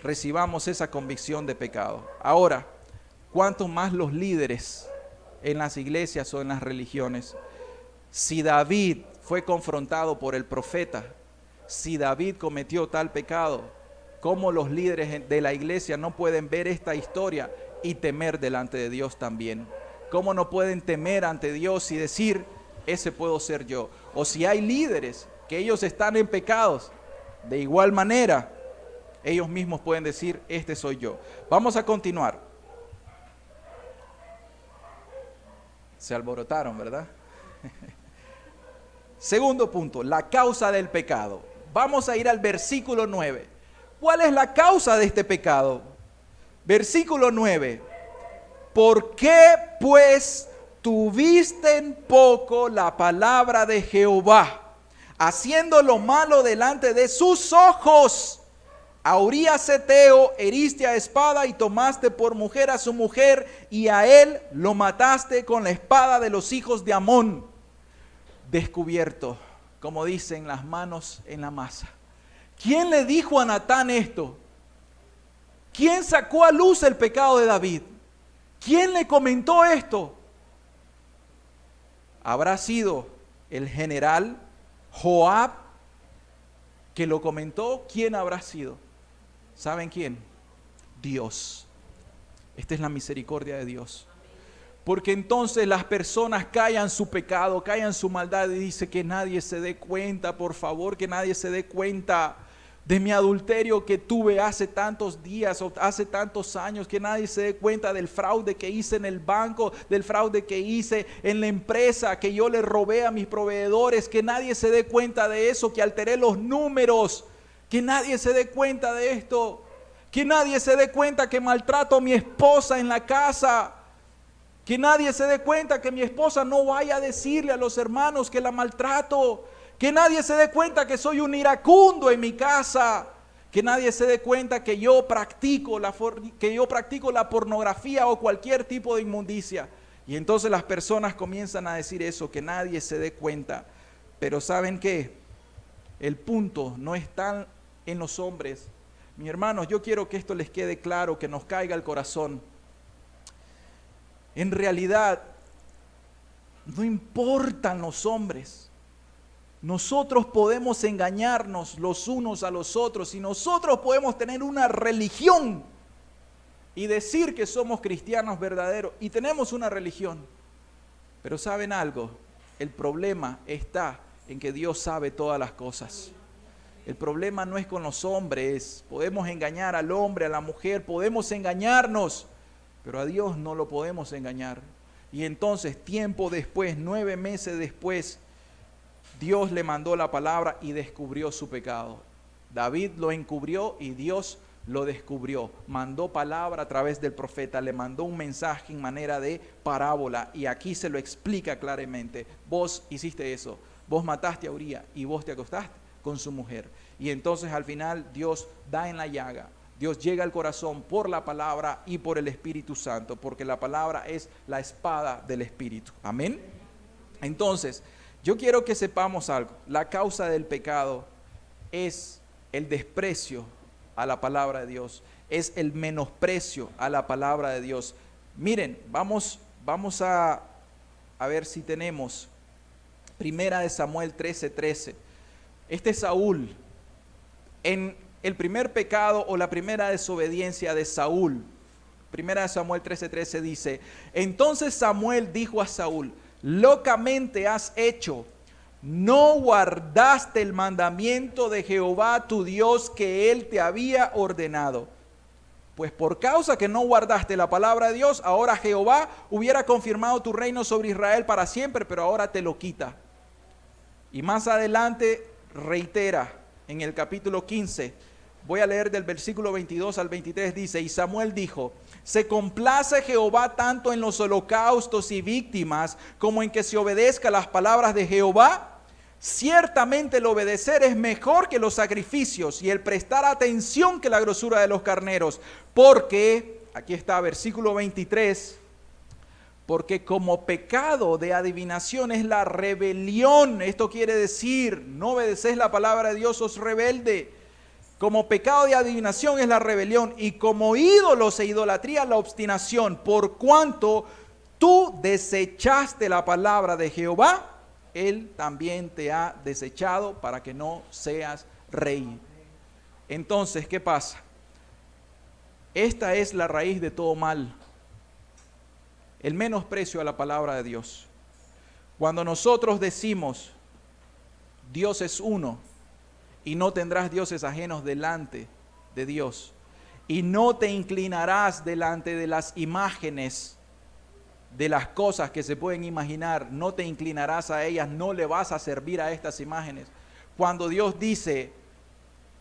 recibamos esa convicción de pecado. Ahora, ¿cuánto más los líderes en las iglesias o en las religiones? Si David fue confrontado por el profeta, si David cometió tal pecado, ¿cómo los líderes de la iglesia no pueden ver esta historia y temer delante de Dios también? ¿Cómo no pueden temer ante Dios y decir, ese puedo ser yo? O si hay líderes que ellos están en pecados, de igual manera, ellos mismos pueden decir, este soy yo. Vamos a continuar. Se alborotaron, ¿verdad? Segundo punto, la causa del pecado. Vamos a ir al versículo 9. ¿Cuál es la causa de este pecado? Versículo 9. ¿Por qué pues tuviste en poco la palabra de Jehová, haciendo lo malo delante de sus ojos? A Urías Heteo heriste a espada y tomaste por mujer a su mujer, y a él lo mataste con la espada de los hijos de Amón. Descubierto, como dicen, las manos en la masa. ¿Quién le dijo a Natán esto? ¿Quién sacó a luz el pecado de David? ¿Quién le comentó esto? ¿Habrá sido el general Joab que lo comentó? ¿Quién habrá sido? ¿Saben quién? Dios. Esta es la misericordia de Dios. Porque entonces las personas callan su pecado, callan su maldad y dice que nadie se dé cuenta, por favor, que nadie se dé cuenta de mi adulterio que tuve hace tantos días o hace tantos años, que nadie se dé cuenta del fraude que hice en el banco, del fraude que hice en la empresa, que yo le robé a mis proveedores, que nadie se dé cuenta de eso, que alteré los números, que nadie se dé cuenta de esto, que nadie se dé cuenta que maltrato a mi esposa en la casa, que nadie se dé cuenta que mi esposa no vaya a decirle a los hermanos que la maltrato, que nadie se dé cuenta que soy un iracundo en mi casa, que nadie se dé cuenta que yo practico la pornografía o cualquier tipo de inmundicia. Y entonces las personas comienzan a decir eso, que nadie se dé cuenta. Pero ¿saben qué? El punto no está en los hombres. Mis hermanos, yo quiero que esto les quede claro, que nos caiga al corazón. En realidad, no importan los hombres. Nosotros podemos engañarnos los unos a los otros y nosotros podemos tener una religión y decir que somos cristianos verdaderos y tenemos una religión. Pero ¿saben algo? El problema está en que Dios sabe todas las cosas. El problema no es con los hombres. Podemos engañar al hombre, a la mujer, podemos engañarnos, pero a Dios no lo podemos engañar. Y entonces, tiempo después, 9 meses después, Dios le mandó la palabra y descubrió su pecado. David lo encubrió y Dios lo descubrió. Mandó palabra a través del profeta, le mandó un mensaje en manera de parábola y aquí se lo explica claramente. Vos hiciste eso, vos mataste a Urías y vos te acostaste con su mujer. Y entonces al final Dios da en la llaga. Dios llega al corazón por la palabra y por el Espíritu Santo, porque la palabra es la espada del Espíritu. Amén. Entonces, yo quiero que sepamos algo. La causa del pecado es el desprecio a la palabra de Dios. Es el menosprecio a la palabra de Dios. Miren, vamos a ver si tenemos Primera de Samuel 13:13. Este es Saúl. En el primer pecado o la primera desobediencia de Saúl, Primera de Samuel 13:13 dice: entonces Samuel dijo a Saúl: locamente has hecho, no guardaste el mandamiento de Jehová tu Dios que él te había ordenado. Pues por causa que no guardaste la palabra de Dios, ahora Jehová hubiera confirmado tu reino sobre Israel para siempre, pero ahora te lo quita. Y más adelante reitera en el capítulo 15, voy a leer del versículo 22 al 23, dice: y Samuel dijo: ¿se complace Jehová tanto en los holocaustos y víctimas como en que se obedezca las palabras de Jehová? Ciertamente el obedecer es mejor que los sacrificios y el prestar atención que la grosura de los carneros. Porque, aquí está, versículo 23, porque como pecado de adivinación es la rebelión. Esto quiere decir, no obedeces la palabra de Dios, sos rebelde. Como pecado de adivinación es la rebelión, y como ídolos e idolatría la obstinación, por cuanto tú desechaste la palabra de Jehová, Él también te ha desechado para que no seas rey. Entonces, ¿qué pasa? Esta es la raíz de todo mal, el menosprecio a la palabra de Dios. Cuando nosotros decimos, Dios es uno, y no tendrás dioses ajenos delante de Dios, y no te inclinarás delante de las imágenes, de las cosas que se pueden imaginar, no te inclinarás a ellas, no le vas a servir a estas imágenes. Cuando Dios dice,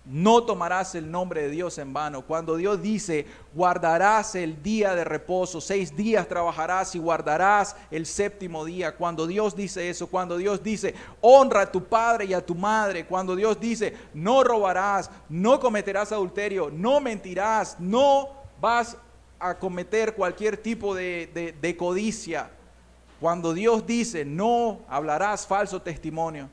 no tomarás el nombre de Dios en vano. Cuando Dios dice, guardarás el día de reposo, 6 días trabajarás y guardarás el 7º día. Cuando Dios dice eso, cuando Dios dice, honra a tu padre y a tu madre. Cuando Dios dice, no robarás, no cometerás adulterio, no mentirás, no vas a cometer cualquier tipo de codicia. Cuando Dios dice, no hablarás falso testimonio.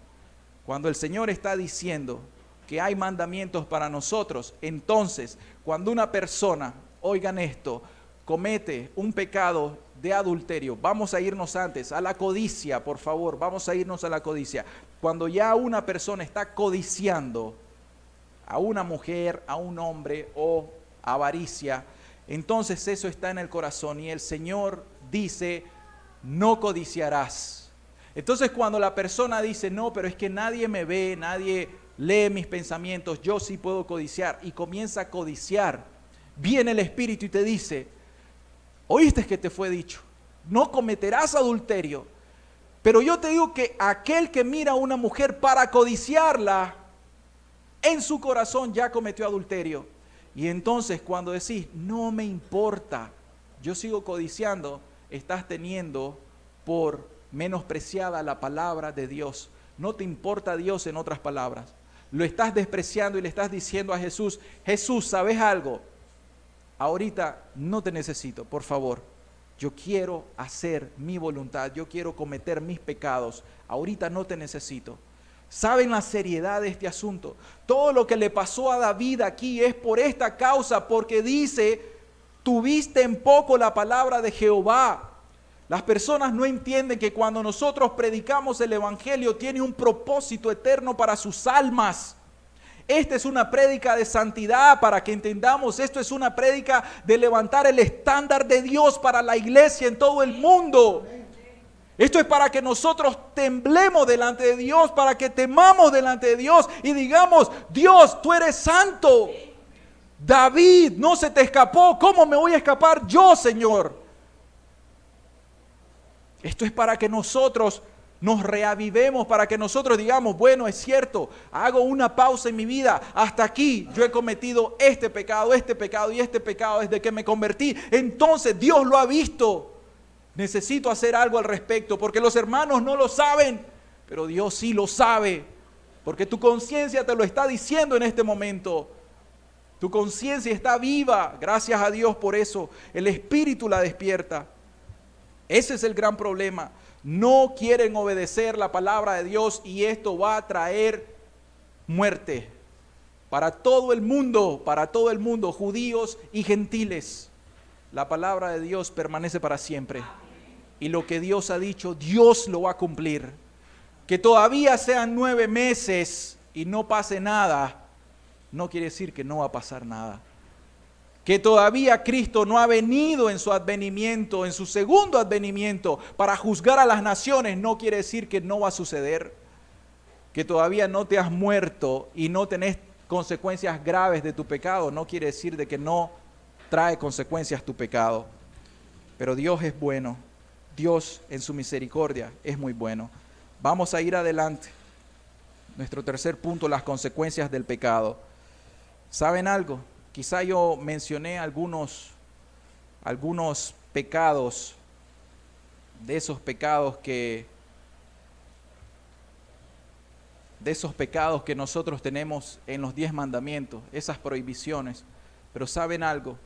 Cuando el Señor está diciendo que hay mandamientos para nosotros, entonces cuando una persona, oigan esto, comete un pecado de adulterio, vamos a irnos antes a la codicia, por favor, vamos a irnos a la codicia. Cuando ya una persona está codiciando a una mujer, a un hombre o avaricia, entonces eso está en el corazón y el Señor dice, no codiciarás. Entonces cuando la persona dice, no, pero es que nadie me ve, nadie lee mis pensamientos, yo sí puedo codiciar, y comienza a codiciar, viene el Espíritu y te dice, oíste que te fue dicho, no cometerás adulterio, pero yo te digo que aquel que mira a una mujer para codiciarla, en su corazón ya cometió adulterio. Y entonces cuando decís, no me importa, yo sigo codiciando, estás teniendo por menospreciada la palabra de Dios. No te importa Dios, en otras palabras. Lo estás despreciando y le estás diciendo a Jesús, Jesús, ¿sabes algo? Ahorita no te necesito, por favor. Yo quiero hacer mi voluntad, yo quiero cometer mis pecados. Ahorita no te necesito. ¿Saben la seriedad de este asunto? Todo lo que le pasó a David aquí es por esta causa, porque dice, tuviste en poco la palabra de Jehová. Las personas no entienden que cuando nosotros predicamos el Evangelio tiene un propósito eterno para sus almas. Esta es una prédica de santidad, para que entendamos. Esto es una prédica de levantar el estándar de Dios para la iglesia en todo el mundo. Esto es para que nosotros temblemos delante de Dios, para que temamos delante de Dios y digamos, Dios, tú eres santo. David, no se te escapó. ¿Cómo me voy a escapar yo, Señor? Esto es para que nosotros nos reavivemos, para que nosotros digamos, bueno, es cierto, hago una pausa en mi vida, hasta aquí yo he cometido este pecado y este pecado desde que me convertí. Entonces Dios lo ha visto, necesito hacer algo al respecto, porque los hermanos no lo saben, pero Dios sí lo sabe, porque tu conciencia te lo está diciendo en este momento. Tu conciencia está viva, gracias a Dios por eso, el Espíritu la despierta. Ese es el gran problema. No quieren obedecer la palabra de Dios y esto va a traer muerte para todo el mundo, judíos y gentiles. La palabra de Dios permanece para siempre. Y lo que Dios ha dicho, Dios lo va a cumplir. Que todavía sean 9 meses y no pase nada, no quiere decir que no va a pasar nada. Que todavía Cristo no ha venido en su advenimiento, en su segundo advenimiento, para juzgar a las naciones, no quiere decir que no va a suceder. Que todavía no te has muerto y no tenés consecuencias graves de tu pecado, no quiere decir de que no trae consecuencias tu pecado. Pero Dios es bueno, Dios en su misericordia es muy bueno. Vamos a ir adelante. Nuestro tercer punto, las consecuencias del pecado. ¿Saben algo? Quizá yo mencioné algunos pecados, de esos pecados que de esos pecados que nosotros tenemos en los 10 mandamientos, esas prohibiciones. Pero ¿saben algo?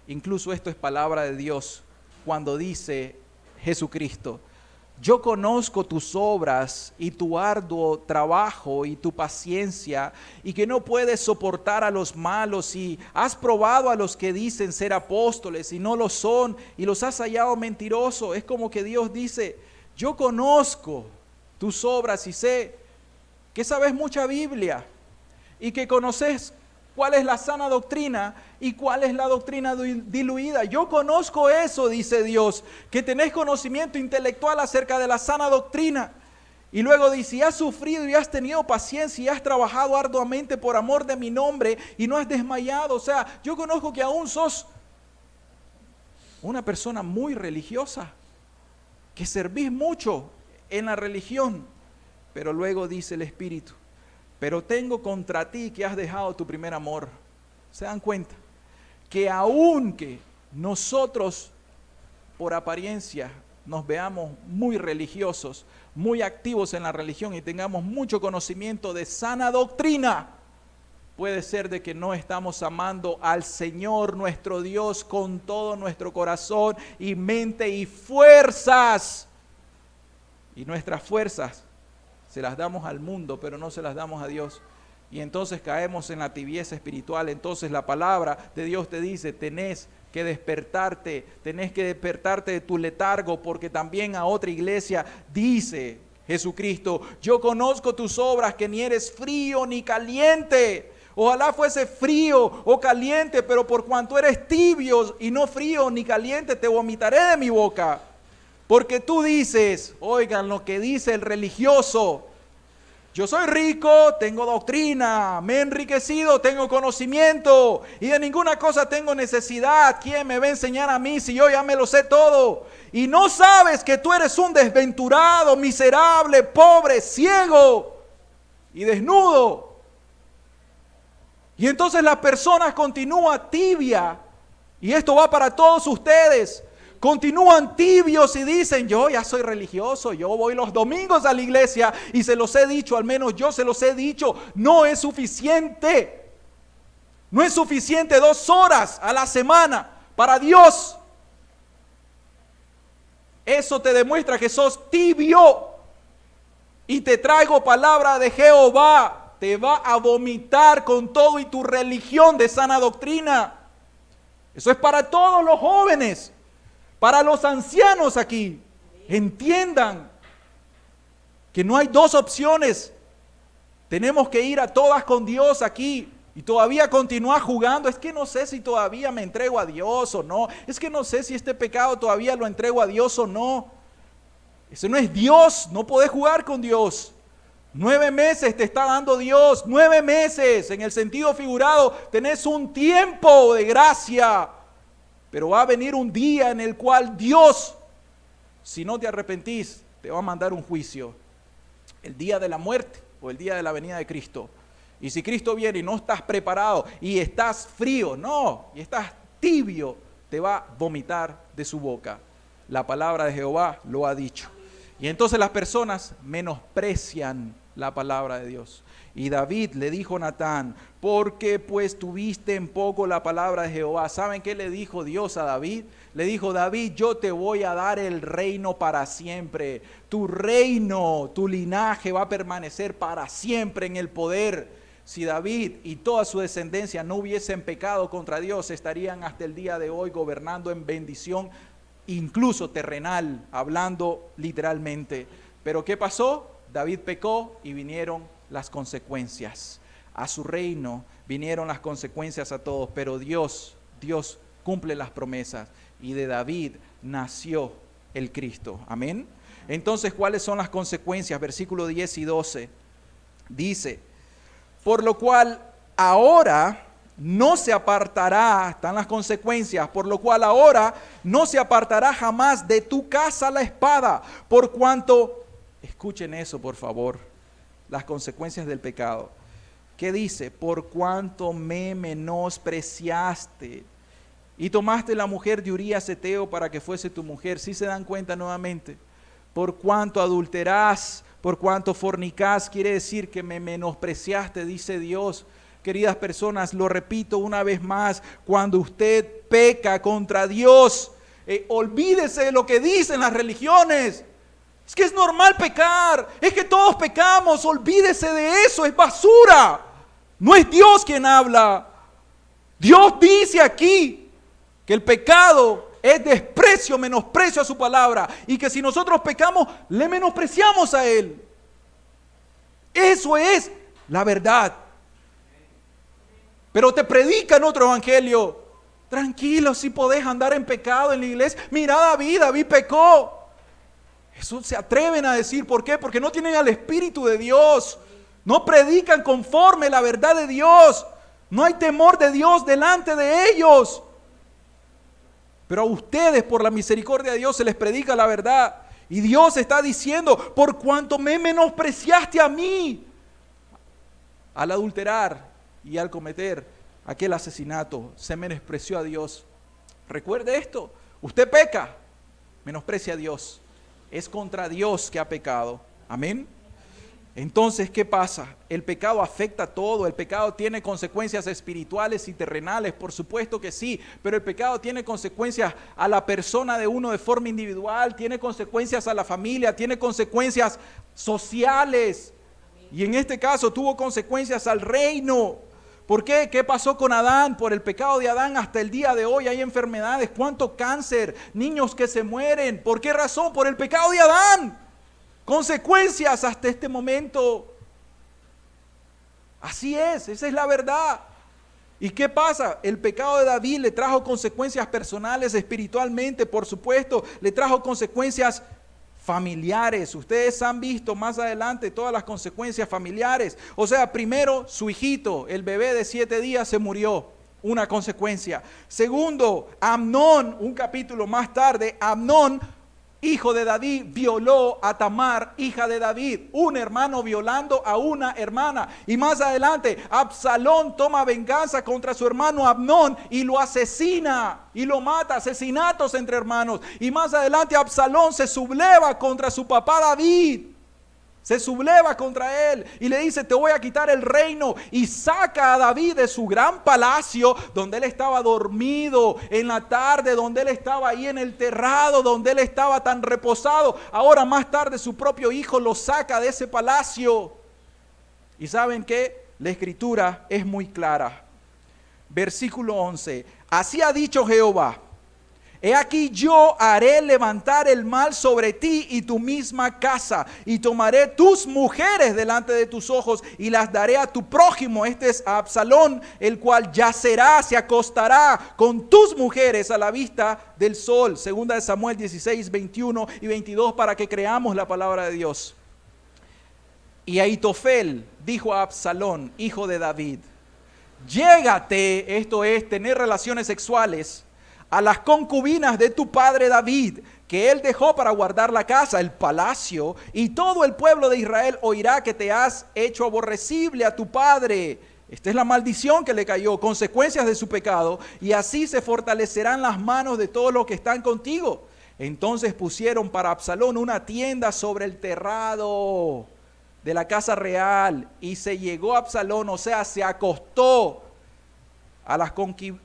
Incluso esto es palabra de Dios cuando dice Jesucristo: yo conozco tus obras y tu arduo trabajo y tu paciencia, y que no puedes soportar a los malos, y has probado a los que dicen ser apóstoles y no lo son, y los has hallado mentirosos. Es como que Dios dice: yo conozco tus obras y sé que sabes mucha Biblia y que conoces cuál es la sana doctrina y cuál es la doctrina diluida. Yo conozco eso, dice Dios, que tenés conocimiento intelectual acerca de la sana doctrina. Y luego dice: y has sufrido y has tenido paciencia y has trabajado arduamente por amor de mi nombre y no has desmayado. O sea, yo conozco que aún sos una persona muy religiosa, que servís mucho en la religión. Pero luego dice el Espíritu: pero tengo contra ti que has dejado tu primer amor. ¿Se dan cuenta? Que aunque nosotros por apariencia nos veamos muy religiosos, muy activos en la religión y tengamos mucho conocimiento de sana doctrina, puede ser de que no estamos amando al Señor nuestro Dios con todo nuestro corazón y mente y fuerzas. Y nuestras fuerzas se las damos al mundo, pero no se las damos a Dios. Y entonces caemos en la tibieza espiritual. Entonces la palabra de Dios te dice: tenés que despertarte de tu letargo, porque también a otra iglesia dice Jesucristo: yo conozco tus obras, que ni eres frío ni caliente. Ojalá fuese frío o caliente, pero por cuanto eres tibio y no frío ni caliente, te vomitaré de mi boca. Porque tú dices, oigan lo que dice el religioso: yo soy rico, tengo doctrina, me he enriquecido, tengo conocimiento y de ninguna cosa tengo necesidad. ¿Quién me va a enseñar a mí si yo ya me lo sé todo? Y no sabes que tú eres un desventurado, miserable, pobre, ciego y desnudo. Y entonces la persona continúa tibia, y esto va para todos ustedes. Continúan tibios y dicen: yo ya soy religioso, yo voy los domingos a la iglesia y se los he dicho, al menos yo se los he dicho. No es suficiente. No es suficiente 2 horas a la semana para Dios. Eso te demuestra que sos tibio. Y te traigo palabra de Jehová: te va a vomitar con todo y tu religión de sana doctrina. Eso es para todos los jóvenes. Para los ancianos aquí, entiendan que no hay 2 opciones. Tenemos que ir a todas con Dios aquí y todavía continuar jugando. Es que no sé si todavía me entrego a Dios o no. Es que no sé si este pecado todavía lo entrego a Dios o no. Eso no es Dios, no podés jugar con Dios. 9 meses te está dando Dios, 9 meses en el sentido figurado. Tenés un tiempo de gracia. Pero va a venir un día en el cual Dios, si no te arrepentís, te va a mandar un juicio. El día de la muerte o el día de la venida de Cristo. Y si Cristo viene y no estás preparado y estás frío, no, y estás tibio, te va a vomitar de su boca. La palabra de Jehová lo ha dicho. Y entonces las personas menosprecian la palabra de Dios. Y David le dijo a Natán: ¿por qué pues tuviste en poco la palabra de Jehová? ¿Saben qué le dijo Dios a David? Le dijo: David, yo te voy a dar el reino para siempre. Tu reino, tu linaje va a permanecer para siempre en el poder. Si David y toda su descendencia no hubiesen pecado contra Dios, estarían hasta el día de hoy gobernando en bendición, incluso terrenal, hablando literalmente. Pero ¿qué pasó? David pecó y vinieron las consecuencias. A su reino vinieron las consecuencias a todos, pero Dios cumple las promesas, y de David nació el Cristo. Amén. Entonces, ¿cuáles son las consecuencias? Versículo 10 y 12 dice: por lo cual ahora no se apartará, están las consecuencias, por lo cual ahora no se apartará jamás de tu casa la espada, por cuanto, escuchen eso por favor, las consecuencias del pecado. ¿Qué dice? Por cuanto me menospreciaste y tomaste la mujer de Urías Eteo para que fuese tu mujer. ¿Sí se dan cuenta nuevamente? Por cuanto adulterás Por cuanto fornicás, quiere decir que me menospreciaste, dice Dios. Queridas personas, lo repito una vez más, cuando usted peca contra Dios, olvídese de lo que dicen las religiones. Es que es normal pecar, es que todos pecamos, olvídese de eso, es basura. No es Dios quien habla. Dios dice aquí que el pecado es desprecio, menosprecio a su palabra, y que si nosotros pecamos, le menospreciamos a Él. Eso es la verdad. Pero te predican otro evangelio. Tranquilo, si podés andar en pecado en la iglesia. Mira, David pecó. Eso se atreven a decir. ¿Por qué? Porque no tienen al Espíritu de Dios. No predican conforme la verdad de Dios. No hay temor de Dios delante de ellos. Pero a ustedes, por la misericordia de Dios, se les predica la verdad. Y Dios está diciendo, por cuanto me menospreciaste a mí, al adulterar y al cometer aquel asesinato, se menospreció a Dios. Recuerde esto, usted peca, menosprecia a Dios. Es contra Dios que ha pecado. Amén. Entonces, ¿qué pasa? El pecado afecta todo, el pecado tiene consecuencias espirituales y terrenales, por supuesto que sí, pero el pecado tiene consecuencias a la persona de uno de forma individual, tiene consecuencias a la familia, tiene consecuencias sociales, y en este caso tuvo consecuencias al reino. ¿Por qué? ¿Qué pasó con Adán? Por el pecado de Adán hasta el día de hoy hay enfermedades, cuánto cáncer, niños que se mueren. ¿Por qué razón? Por el pecado de Adán. Consecuencias hasta este momento. Así es, esa es la verdad. ¿Y qué pasa? El pecado de David le trajo consecuencias personales, espiritualmente, por supuesto, le trajo consecuencias familiares. Ustedes han visto más adelante todas las consecuencias familiares. O sea, primero, su hijito, el bebé de 7 días se murió. Una consecuencia. Segundo, Amnón, un capítulo más tarde, Amnón, hijo de David, violó a Tamar, hija de David, un hermano violando a una hermana. Y más adelante, Absalón toma venganza contra su hermano Amnón y lo asesina y lo mata, asesinatos entre hermanos. Y más adelante, Absalón se subleva contra su papá David. Se subleva contra él y le dice, te voy a quitar el reino, y saca a David de su gran palacio donde él estaba dormido en la tarde, donde él estaba ahí en el terrado, donde él estaba tan reposado. Ahora más tarde su propio hijo lo saca de ese palacio. ¿Y saben qué? La escritura es muy clara. Versículo 11. Así ha dicho Jehová. He aquí yo haré levantar el mal sobre ti y tu misma casa, y tomaré tus mujeres delante de tus ojos y las daré a tu prójimo. Este es Absalón, el cual yacerá, se acostará con tus mujeres a la vista del sol. Segunda de Samuel 16, 21 y 22, para que creamos la palabra de Dios. Y Ahitofel dijo a Absalón, hijo de David, llégate, esto es tener relaciones sexuales, a las concubinas de tu padre David, que él dejó para guardar la casa, el palacio, y todo el pueblo de Israel oirá que te has hecho aborrecible a tu padre. Esta es la maldición que le cayó, consecuencias de su pecado, y así se fortalecerán las manos de todos los que están contigo. Entonces pusieron para Absalón una tienda sobre el terrado de la casa real, y se llegó Absalón, o sea, se acostó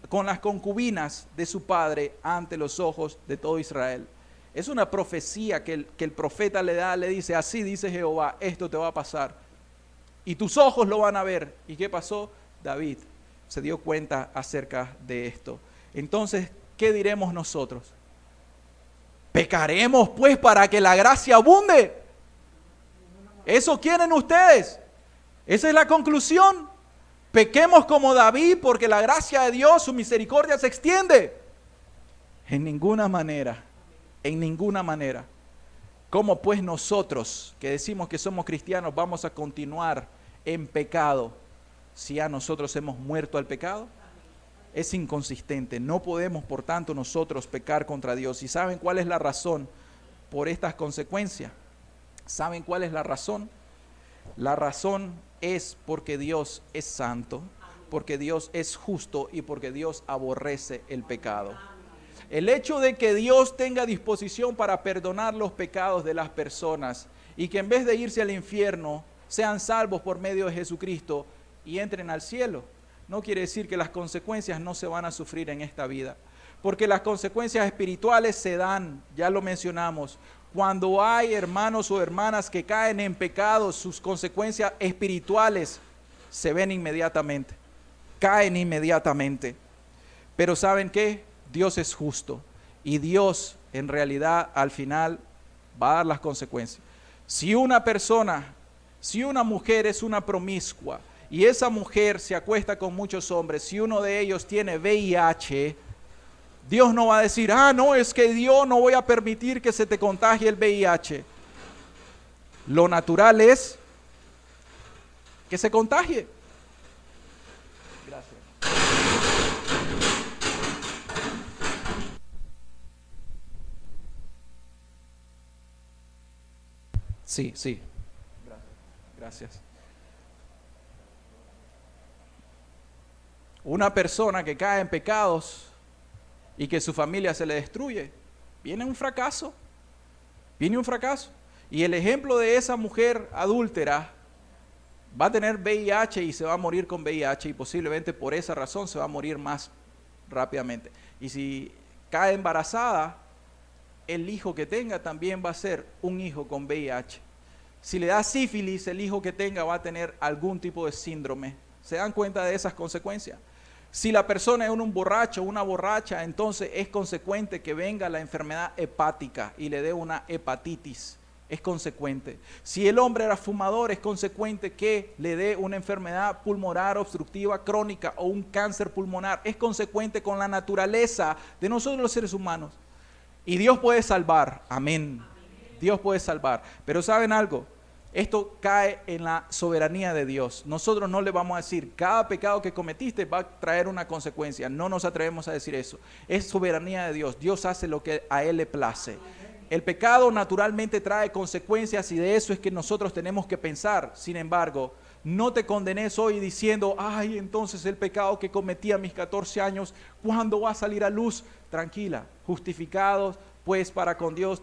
con las concubinas de su padre ante los ojos de todo Israel. Es una profecía que el profeta le da, le dice, así dice Jehová, esto te va a pasar. Y tus ojos lo van a ver. ¿Y qué pasó? David se dio cuenta acerca de esto. Entonces, ¿qué diremos nosotros? ¿Pecaremos pues para que la gracia abunde? ¿Eso quieren ustedes? ¿Esa es la conclusión? Pequemos como David porque la gracia de Dios, su misericordia se extiende. En ninguna manera, en ninguna manera. ¿Cómo pues nosotros que decimos que somos cristianos vamos a continuar en pecado si ya nosotros hemos muerto al pecado? Es inconsistente. No podemos, por tanto, nosotros pecar contra Dios. ¿Y saben cuál es la razón por estas consecuencias? ¿Saben cuál es la razón? La razón es porque Dios es santo, porque Dios es justo y porque Dios aborrece el pecado. El hecho de que Dios tenga disposición para perdonar los pecados de las personas y que en vez de irse al infierno, sean salvos por medio de Jesucristo y entren al cielo. No quiere decir que las consecuencias no se van a sufrir en esta vida, porque las consecuencias espirituales se dan, ya lo mencionamos. Cuando hay hermanos o hermanas que caen en pecado, sus consecuencias espirituales se ven inmediatamente, caen inmediatamente. Pero ¿saben qué? Dios es justo y Dios en realidad al final va a dar las consecuencias. Si una persona, si una mujer es una promiscua y esa mujer se acuesta con muchos hombres, si uno de ellos tiene VIH, Dios no va a decir, no, es que Dios no voy a permitir que se te contagie el VIH. Lo natural es que se contagie. Gracias. Sí, sí. Gracias. Una persona que cae en pecados y que su familia se le destruye, viene un fracaso. Viene un fracaso. Y el ejemplo de esa mujer adúltera va a tener VIH y se va a morir con VIH y posiblemente por esa razón se va a morir más rápidamente. Y si cae embarazada, el hijo que tenga también va a ser un hijo con VIH. Si le da sífilis, el hijo que tenga va a tener algún tipo de síndrome. ¿Se dan cuenta de esas consecuencias? Si la persona es un borracho o una borracha, entonces es consecuente que venga la enfermedad hepática y le dé una hepatitis. Es consecuente. Si el hombre era fumador, es consecuente que le dé una enfermedad pulmonar obstructiva crónica o un cáncer pulmonar. Es consecuente con la naturaleza de nosotros los seres humanos. Y Dios puede salvar. Amén. Dios puede salvar. Pero ¿saben algo? Esto cae en la soberanía de Dios. Nosotros no le vamos a decir, cada pecado que cometiste va a traer una consecuencia. No nos atrevemos a decir eso. Es soberanía de Dios. Dios hace lo que a Él le place. El pecado naturalmente trae consecuencias y de eso es que nosotros tenemos que pensar. Sin embargo, no te condenes hoy diciendo, entonces el pecado que cometí a mis 14 años, ¿cuándo va a salir a luz? Tranquila, justificados pues para con Dios,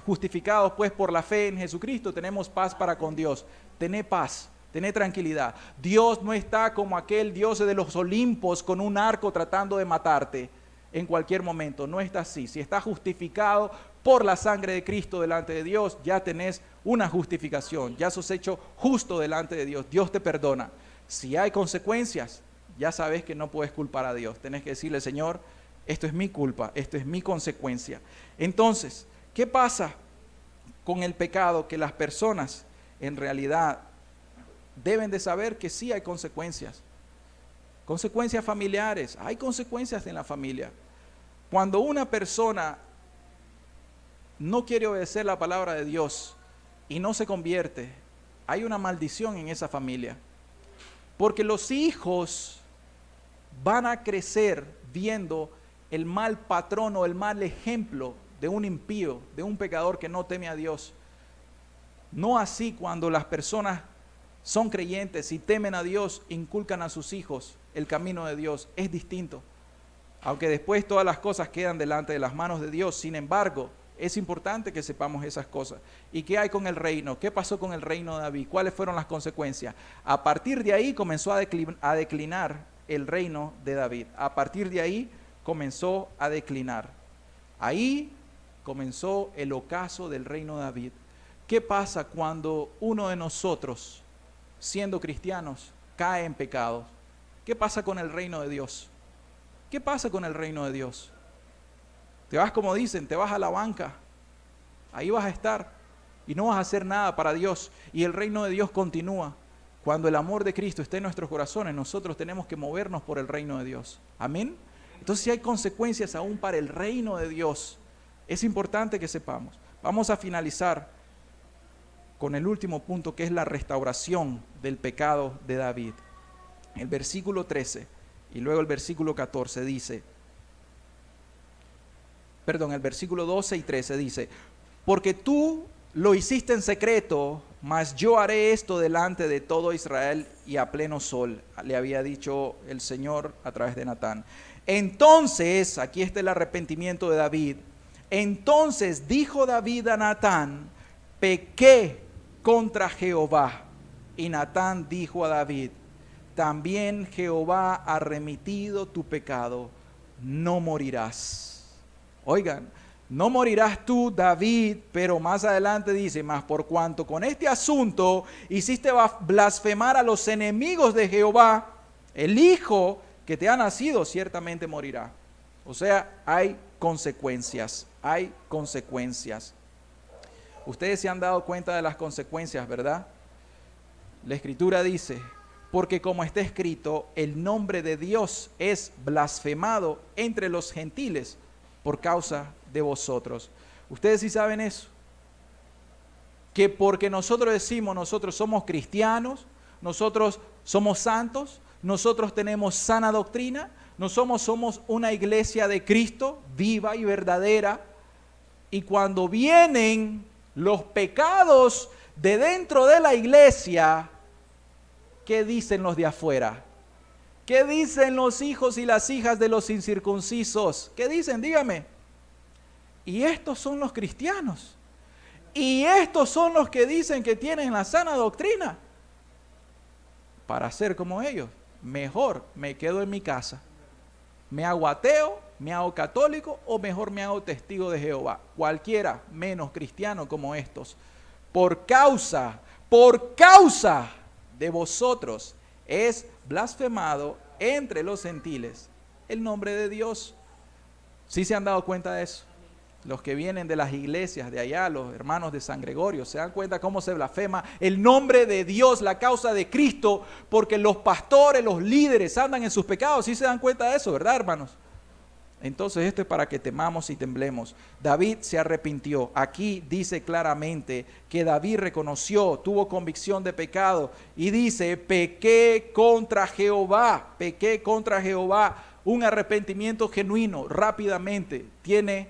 justificados pues por la fe en Jesucristo, tenemos paz para con Dios. Tené paz, tené tranquilidad. Dios no está como aquel Dios de los Olimpos con un arco tratando de matarte en cualquier momento. No está así. Si estás justificado por la sangre de Cristo delante de Dios, ya tenés una justificación, ya sos hecho justo delante de Dios. Dios te perdona. Si hay consecuencias, ya sabes que no puedes culpar a Dios. Tenés que decirle, Señor, esto es mi culpa, esto es mi consecuencia. Entonces, ¿qué pasa con el pecado? Que las personas en realidad deben de saber que sí hay consecuencias. Consecuencias familiares, hay consecuencias en la familia. Cuando una persona no quiere obedecer la palabra de Dios y no se convierte, hay una maldición en esa familia. Porque los hijos van a crecer viendo el mal patrón o el mal ejemplo de un impío, de un pecador que no teme a Dios. No así cuando las personas son creyentes y temen a Dios, inculcan a sus hijos el camino de Dios. Es distinto. Aunque después todas las cosas quedan delante de las manos de Dios, sin embargo, es importante que sepamos esas cosas. ¿Y qué hay con el reino? ¿Qué pasó con el reino de David? ¿Cuáles fueron las consecuencias? A partir de ahí comenzó a declinar el reino de David. A partir de ahí comenzó a declinar. Ahí comenzó el ocaso del reino de David. ¿Qué pasa cuando uno de nosotros, siendo cristianos, cae en pecado? ¿Qué pasa con el reino de Dios? ¿Qué pasa con el reino de Dios? Te vas, como dicen, te vas a la banca. Ahí vas a estar y no vas a hacer nada para Dios. Y el reino de Dios continúa. Cuando el amor de Cristo esté en nuestros corazones, nosotros tenemos que movernos por el reino de Dios. Amén. Entonces, si hay consecuencias aún para el reino de Dios, es importante que sepamos. Vamos a finalizar con el último punto, que es la restauración del pecado de David. El versículo 13 y luego el versículo 14 dice, el versículo 12 y 13 dice, porque tú lo hiciste en secreto, mas yo haré esto delante de todo Israel y a pleno sol, le había dicho el Señor a través de Natán. Entonces, aquí está el arrepentimiento de David. Entonces dijo David a Natán, pequé contra Jehová. Y Natán dijo a David: también Jehová ha remitido tu pecado, no morirás. Oigan, no morirás tú, David, pero más adelante dice: mas por cuanto con este asunto hiciste blasfemar a los enemigos de Jehová, el hijo que te ha nacido ciertamente morirá. O sea, hay consecuencias, hay consecuencias. Ustedes se han dado cuenta de las consecuencias, ¿verdad? La Escritura dice: porque como está escrito, el nombre de Dios es blasfemado entre los gentiles por causa de vosotros. Ustedes sí saben eso, que porque nosotros decimos, nosotros somos cristianos, nosotros somos santos, nosotros tenemos sana doctrina, nosotros somos una iglesia de Cristo viva y verdadera, y cuando vienen los pecados de dentro de la iglesia, ¿qué dicen los de afuera? ¿Qué dicen los hijos y las hijas de los incircuncisos? ¿Qué dicen? Dígame. Y estos son los cristianos. Y estos son los que dicen que tienen la sana doctrina. Para ser como ellos, mejor me quedo en mi casa. Me hago ateo, me hago católico o mejor me hago testigo de Jehová. Cualquiera menos cristiano como estos. Por causa de vosotros es blasfemado entre los gentiles el nombre de Dios. ¿Sí se han dado cuenta de eso? Los que vienen de las iglesias de allá, los hermanos de San Gregorio, se dan cuenta cómo se blasfema el nombre de Dios, la causa de Cristo, porque los pastores, los líderes andan en sus pecados. ¿Sí se dan cuenta de eso, verdad, hermanos? Entonces esto es para que temamos y temblemos. David se arrepintió. Aquí dice claramente que David reconoció, tuvo convicción de pecado y dice: pequé contra Jehová, pequé contra Jehová. Un arrepentimiento genuino rápidamente tiene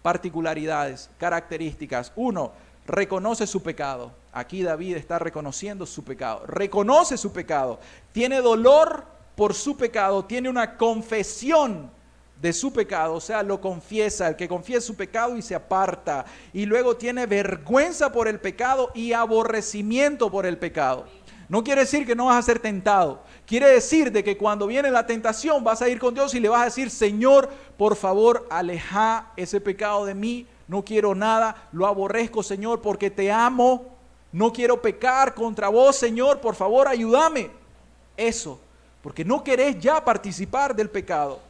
particularidades, características. Uno, reconoce su pecado. Aquí David está reconociendo su pecado. Reconoce su pecado. Tiene dolor por su pecado. Tiene una confesión de su pecado, o sea, lo confiesa. El que confiesa su pecado y se aparta. Y luego tiene vergüenza por el pecado y aborrecimiento por el pecado. No quiere decir que no vas a ser tentado. Quiere decir de que cuando viene la tentación vas a ir con Dios y le vas a decir: Señor, por favor, aleja ese pecado de mí. No quiero nada, lo aborrezco, Señor, porque te amo. No quiero pecar contra vos, Señor, por favor, ayúdame. Eso, porque no querés ya participar del pecado.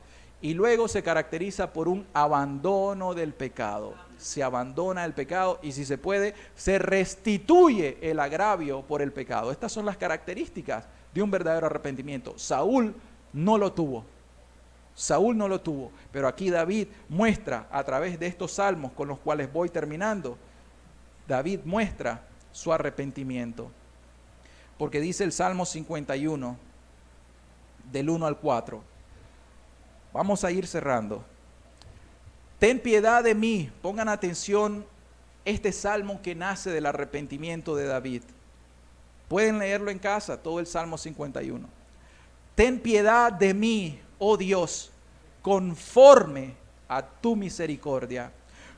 Y luego se caracteriza por un abandono del pecado. Se abandona el pecado y, si se puede, se restituye el agravio por el pecado. Estas son las características de un verdadero arrepentimiento. Saúl no lo tuvo. Saúl no lo tuvo. Pero aquí David muestra, a través de estos salmos con los cuales voy terminando, David muestra su arrepentimiento. Porque dice el Salmo 51, del 1 al 4. Vamos a ir cerrando. Ten piedad de mí. Pongan atención, este salmo que nace del arrepentimiento de David. Pueden leerlo en casa, todo el Salmo 51. Ten piedad de mí, oh Dios, conforme a tu misericordia,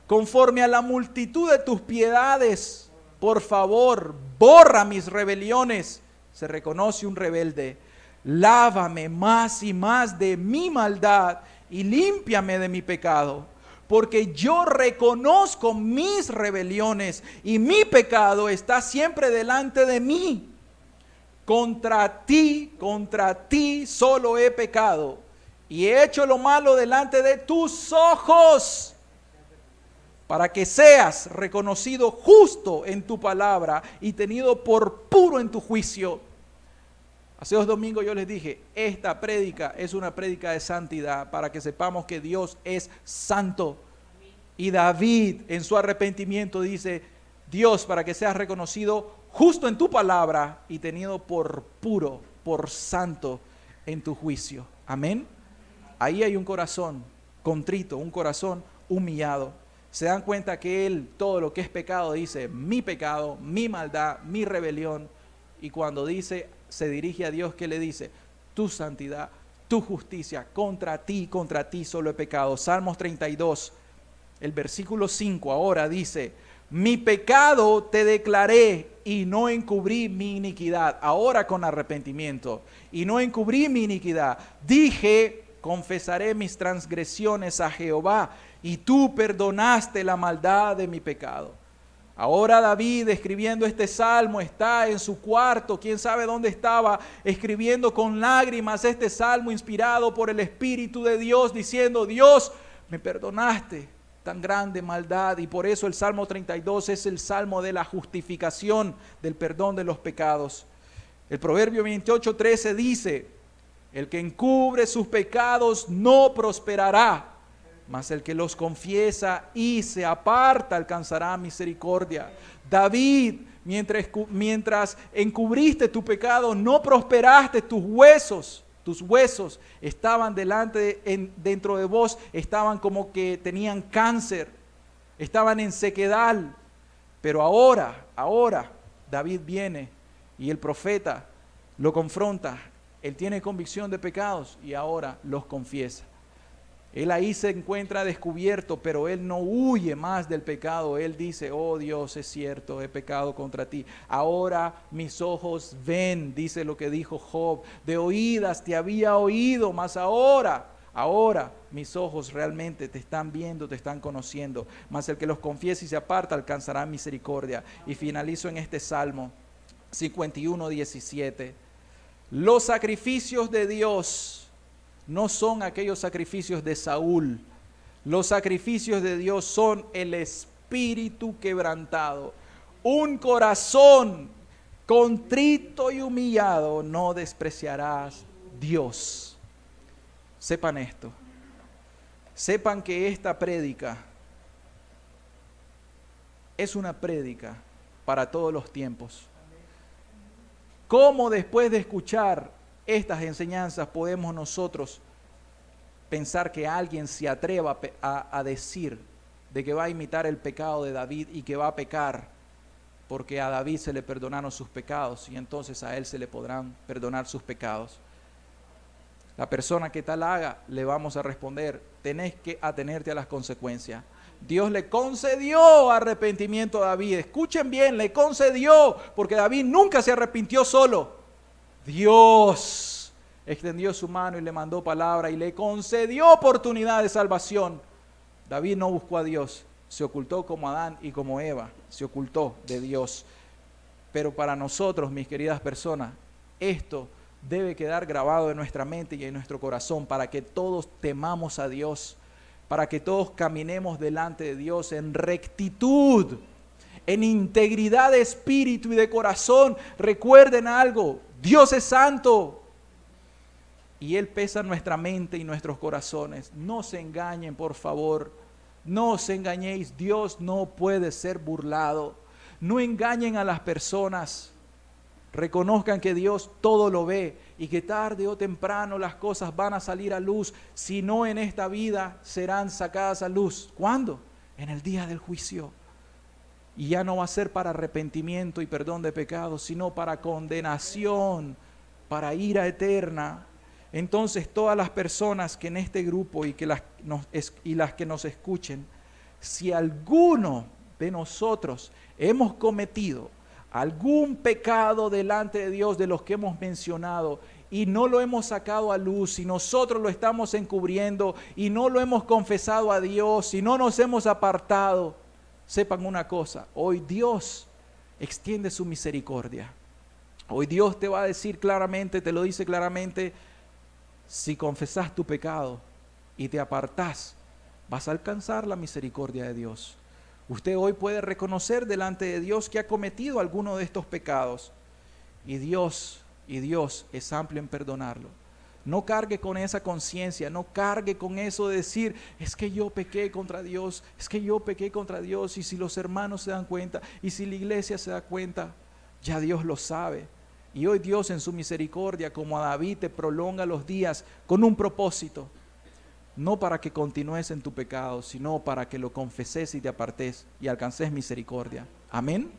conforme a la multitud de tus piedades. Por favor, borra mis rebeliones. Se reconoce un rebelde. Lávame más y más de mi maldad y límpiame de mi pecado, porque yo reconozco mis rebeliones y mi pecado está siempre delante de mí. Contra ti solo he pecado y he hecho lo malo delante de tus ojos, para que seas reconocido justo en tu palabra y tenido por puro en tu juicio. Hace 2 domingos yo les dije, esta prédica es una prédica de santidad, para que sepamos que Dios es santo. Y David en su arrepentimiento dice: Dios, para que seas reconocido justo en tu palabra y tenido por puro, por santo en tu juicio. Amén. Ahí hay un corazón contrito, un corazón humillado. Se dan cuenta que él, todo lo que es pecado, dice: mi pecado, mi maldad, mi rebelión. Y cuando dice, se dirige a Dios, ¿qué le dice? Tu santidad, tu justicia, contra ti solo he pecado. Salmos 32, el versículo 5 ahora dice: mi pecado te declaré y no encubrí mi iniquidad. Ahora con arrepentimiento. Y no encubrí mi iniquidad. Dije, confesaré mis transgresiones a Jehová, y tú perdonaste la maldad de mi pecado. Ahora David, escribiendo este salmo, está en su cuarto, quién sabe dónde estaba, escribiendo con lágrimas este salmo inspirado por el Espíritu de Dios, diciendo: Dios, me perdonaste tan grande maldad. Y por eso el Salmo 32 es el salmo de la justificación, del perdón de los pecados. El Proverbio 28:13 dice: el que encubre sus pecados no prosperará, mas el que los confiesa y se aparta alcanzará misericordia. David, mientras encubriste tu pecado, no prosperaste. Tus huesos estaban dentro de vos, estaban como que tenían cáncer, estaban en sequedad. Pero ahora David viene y el profeta lo confronta. Él tiene convicción de pecados y ahora los confiesa. Él ahí se encuentra descubierto, pero él no huye más del pecado. Él dice: oh Dios, es cierto, he pecado contra ti. Ahora mis ojos ven, dice lo que dijo Job. De oídas te había oído, mas ahora mis ojos realmente te están viendo, te están conociendo. Mas el que los confiese y se aparta alcanzará misericordia. Y finalizo en este Salmo 51:17. Los sacrificios de Dios no son aquellos sacrificios de Saúl. Los sacrificios de Dios son el espíritu quebrantado. Un corazón contrito y humillado no despreciarás Dios. Sepan esto. Sepan que esta prédica es una prédica para todos los tiempos. ¿Cómo después de escuchar estas enseñanzas podemos nosotros pensar que alguien se atreva a decir de que va a imitar el pecado de David y que va a pecar porque a David se le perdonaron sus pecados y entonces a él se le podrán perdonar sus pecados? La persona que tal haga, le vamos a responder: tenés que atenerte a las consecuencias. Dios le concedió arrepentimiento a David. Escuchen bien, le concedió, porque David nunca se arrepintió solo. Dios extendió su mano y le mandó palabra y le concedió oportunidad de salvación. David no buscó a Dios, se ocultó como Adán y como Eva, se ocultó de Dios. Pero para nosotros, mis queridas personas, esto debe quedar grabado en nuestra mente y en nuestro corazón para que todos temamos a Dios, para que todos caminemos delante de Dios en rectitud, en integridad de espíritu y de corazón. Recuerden algo: Dios es santo y Él pesa nuestra mente y nuestros corazones. No se engañen, por favor, no os engañéis. Dios no puede ser burlado. No engañen a las personas. Reconozcan que Dios todo lo ve y que tarde o temprano las cosas van a salir a luz. Si no en esta vida, serán sacadas a luz. ¿Cuándo? En el día del juicio. Y ya no va a ser para arrepentimiento y perdón de pecados, sino para condenación, para ira eterna. Entonces todas las personas que en este grupo y las que nos escuchen, si alguno de nosotros hemos cometido algún pecado delante de Dios de los que hemos mencionado y no lo hemos sacado a luz, y nosotros lo estamos encubriendo y no lo hemos confesado a Dios y no nos hemos apartado, sepan una cosa: hoy Dios extiende su misericordia. Hoy Dios te va a decir claramente, te lo dice claramente: si confesás tu pecado y te apartás, vas a alcanzar la misericordia de Dios. Usted hoy puede reconocer delante de Dios que ha cometido alguno de estos pecados y Dios es amplio en perdonarlo. No cargue con esa conciencia, no cargue con eso de decir: es que yo pequé contra Dios, es que yo pequé contra Dios, y si los hermanos se dan cuenta, y si la iglesia se da cuenta, ya Dios lo sabe. Y hoy Dios en su misericordia, como a David, te prolonga los días con un propósito. No para que continúes en tu pecado, sino para que lo confeses y te apartes y alcances misericordia. Amén.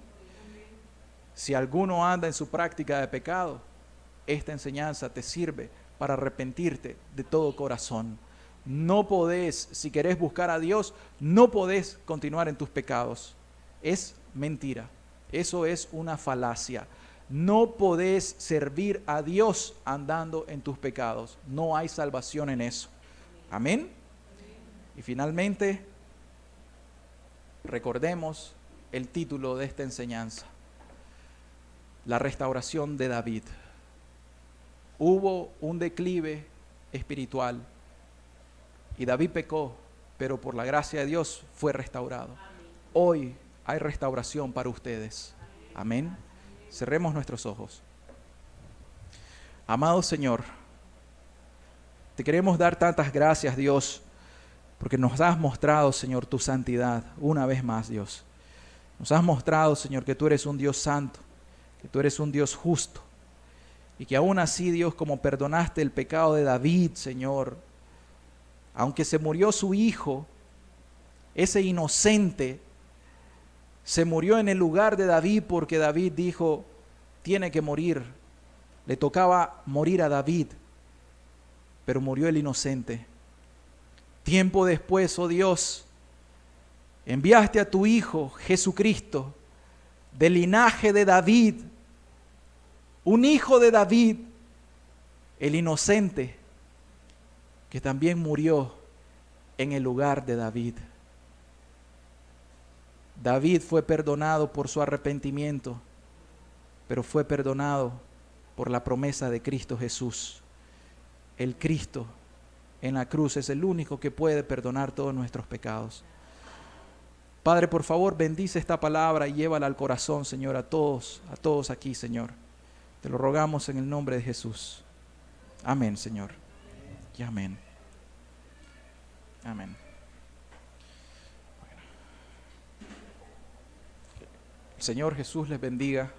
Si alguno anda en su práctica de pecado, esta enseñanza te sirve para arrepentirte de todo corazón. No podés, si querés buscar a Dios, no podés continuar en tus pecados. Es mentira. Eso es una falacia. No podés servir a Dios andando en tus pecados. No hay salvación en eso. Amén. Y finalmente, recordemos el título de esta enseñanza: la restauración de David. Hubo un declive espiritual y David pecó, pero por la gracia de Dios fue restaurado. Hoy hay restauración para ustedes. Amén. Cerremos nuestros ojos. Amado Señor, te queremos dar tantas gracias, Dios, porque nos has mostrado, Señor, tu santidad una vez más, Dios. Nos has mostrado, Señor, que tú eres un Dios santo, que tú eres un Dios justo, y que aún así, Dios, como perdonaste el pecado de David, Señor, aunque se murió su hijo, ese inocente se murió en el lugar de David porque David dijo, tiene que morir. Le tocaba morir a David, pero murió el inocente. Tiempo después, oh Dios, enviaste a tu Hijo Jesucristo, del linaje de David, un hijo de David, el inocente, que también murió en el lugar de David. David fue perdonado por su arrepentimiento, pero fue perdonado por la promesa de Cristo Jesús. El Cristo en la cruz es el único que puede perdonar todos nuestros pecados. Padre, por favor, bendice esta palabra y llévala al corazón, Señor, a todos aquí, Señor. Te lo rogamos en el nombre de Jesús. Amén, Señor. Y amén. Amén. El Señor Jesús les bendiga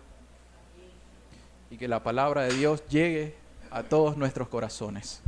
y que la palabra de Dios llegue a todos nuestros corazones.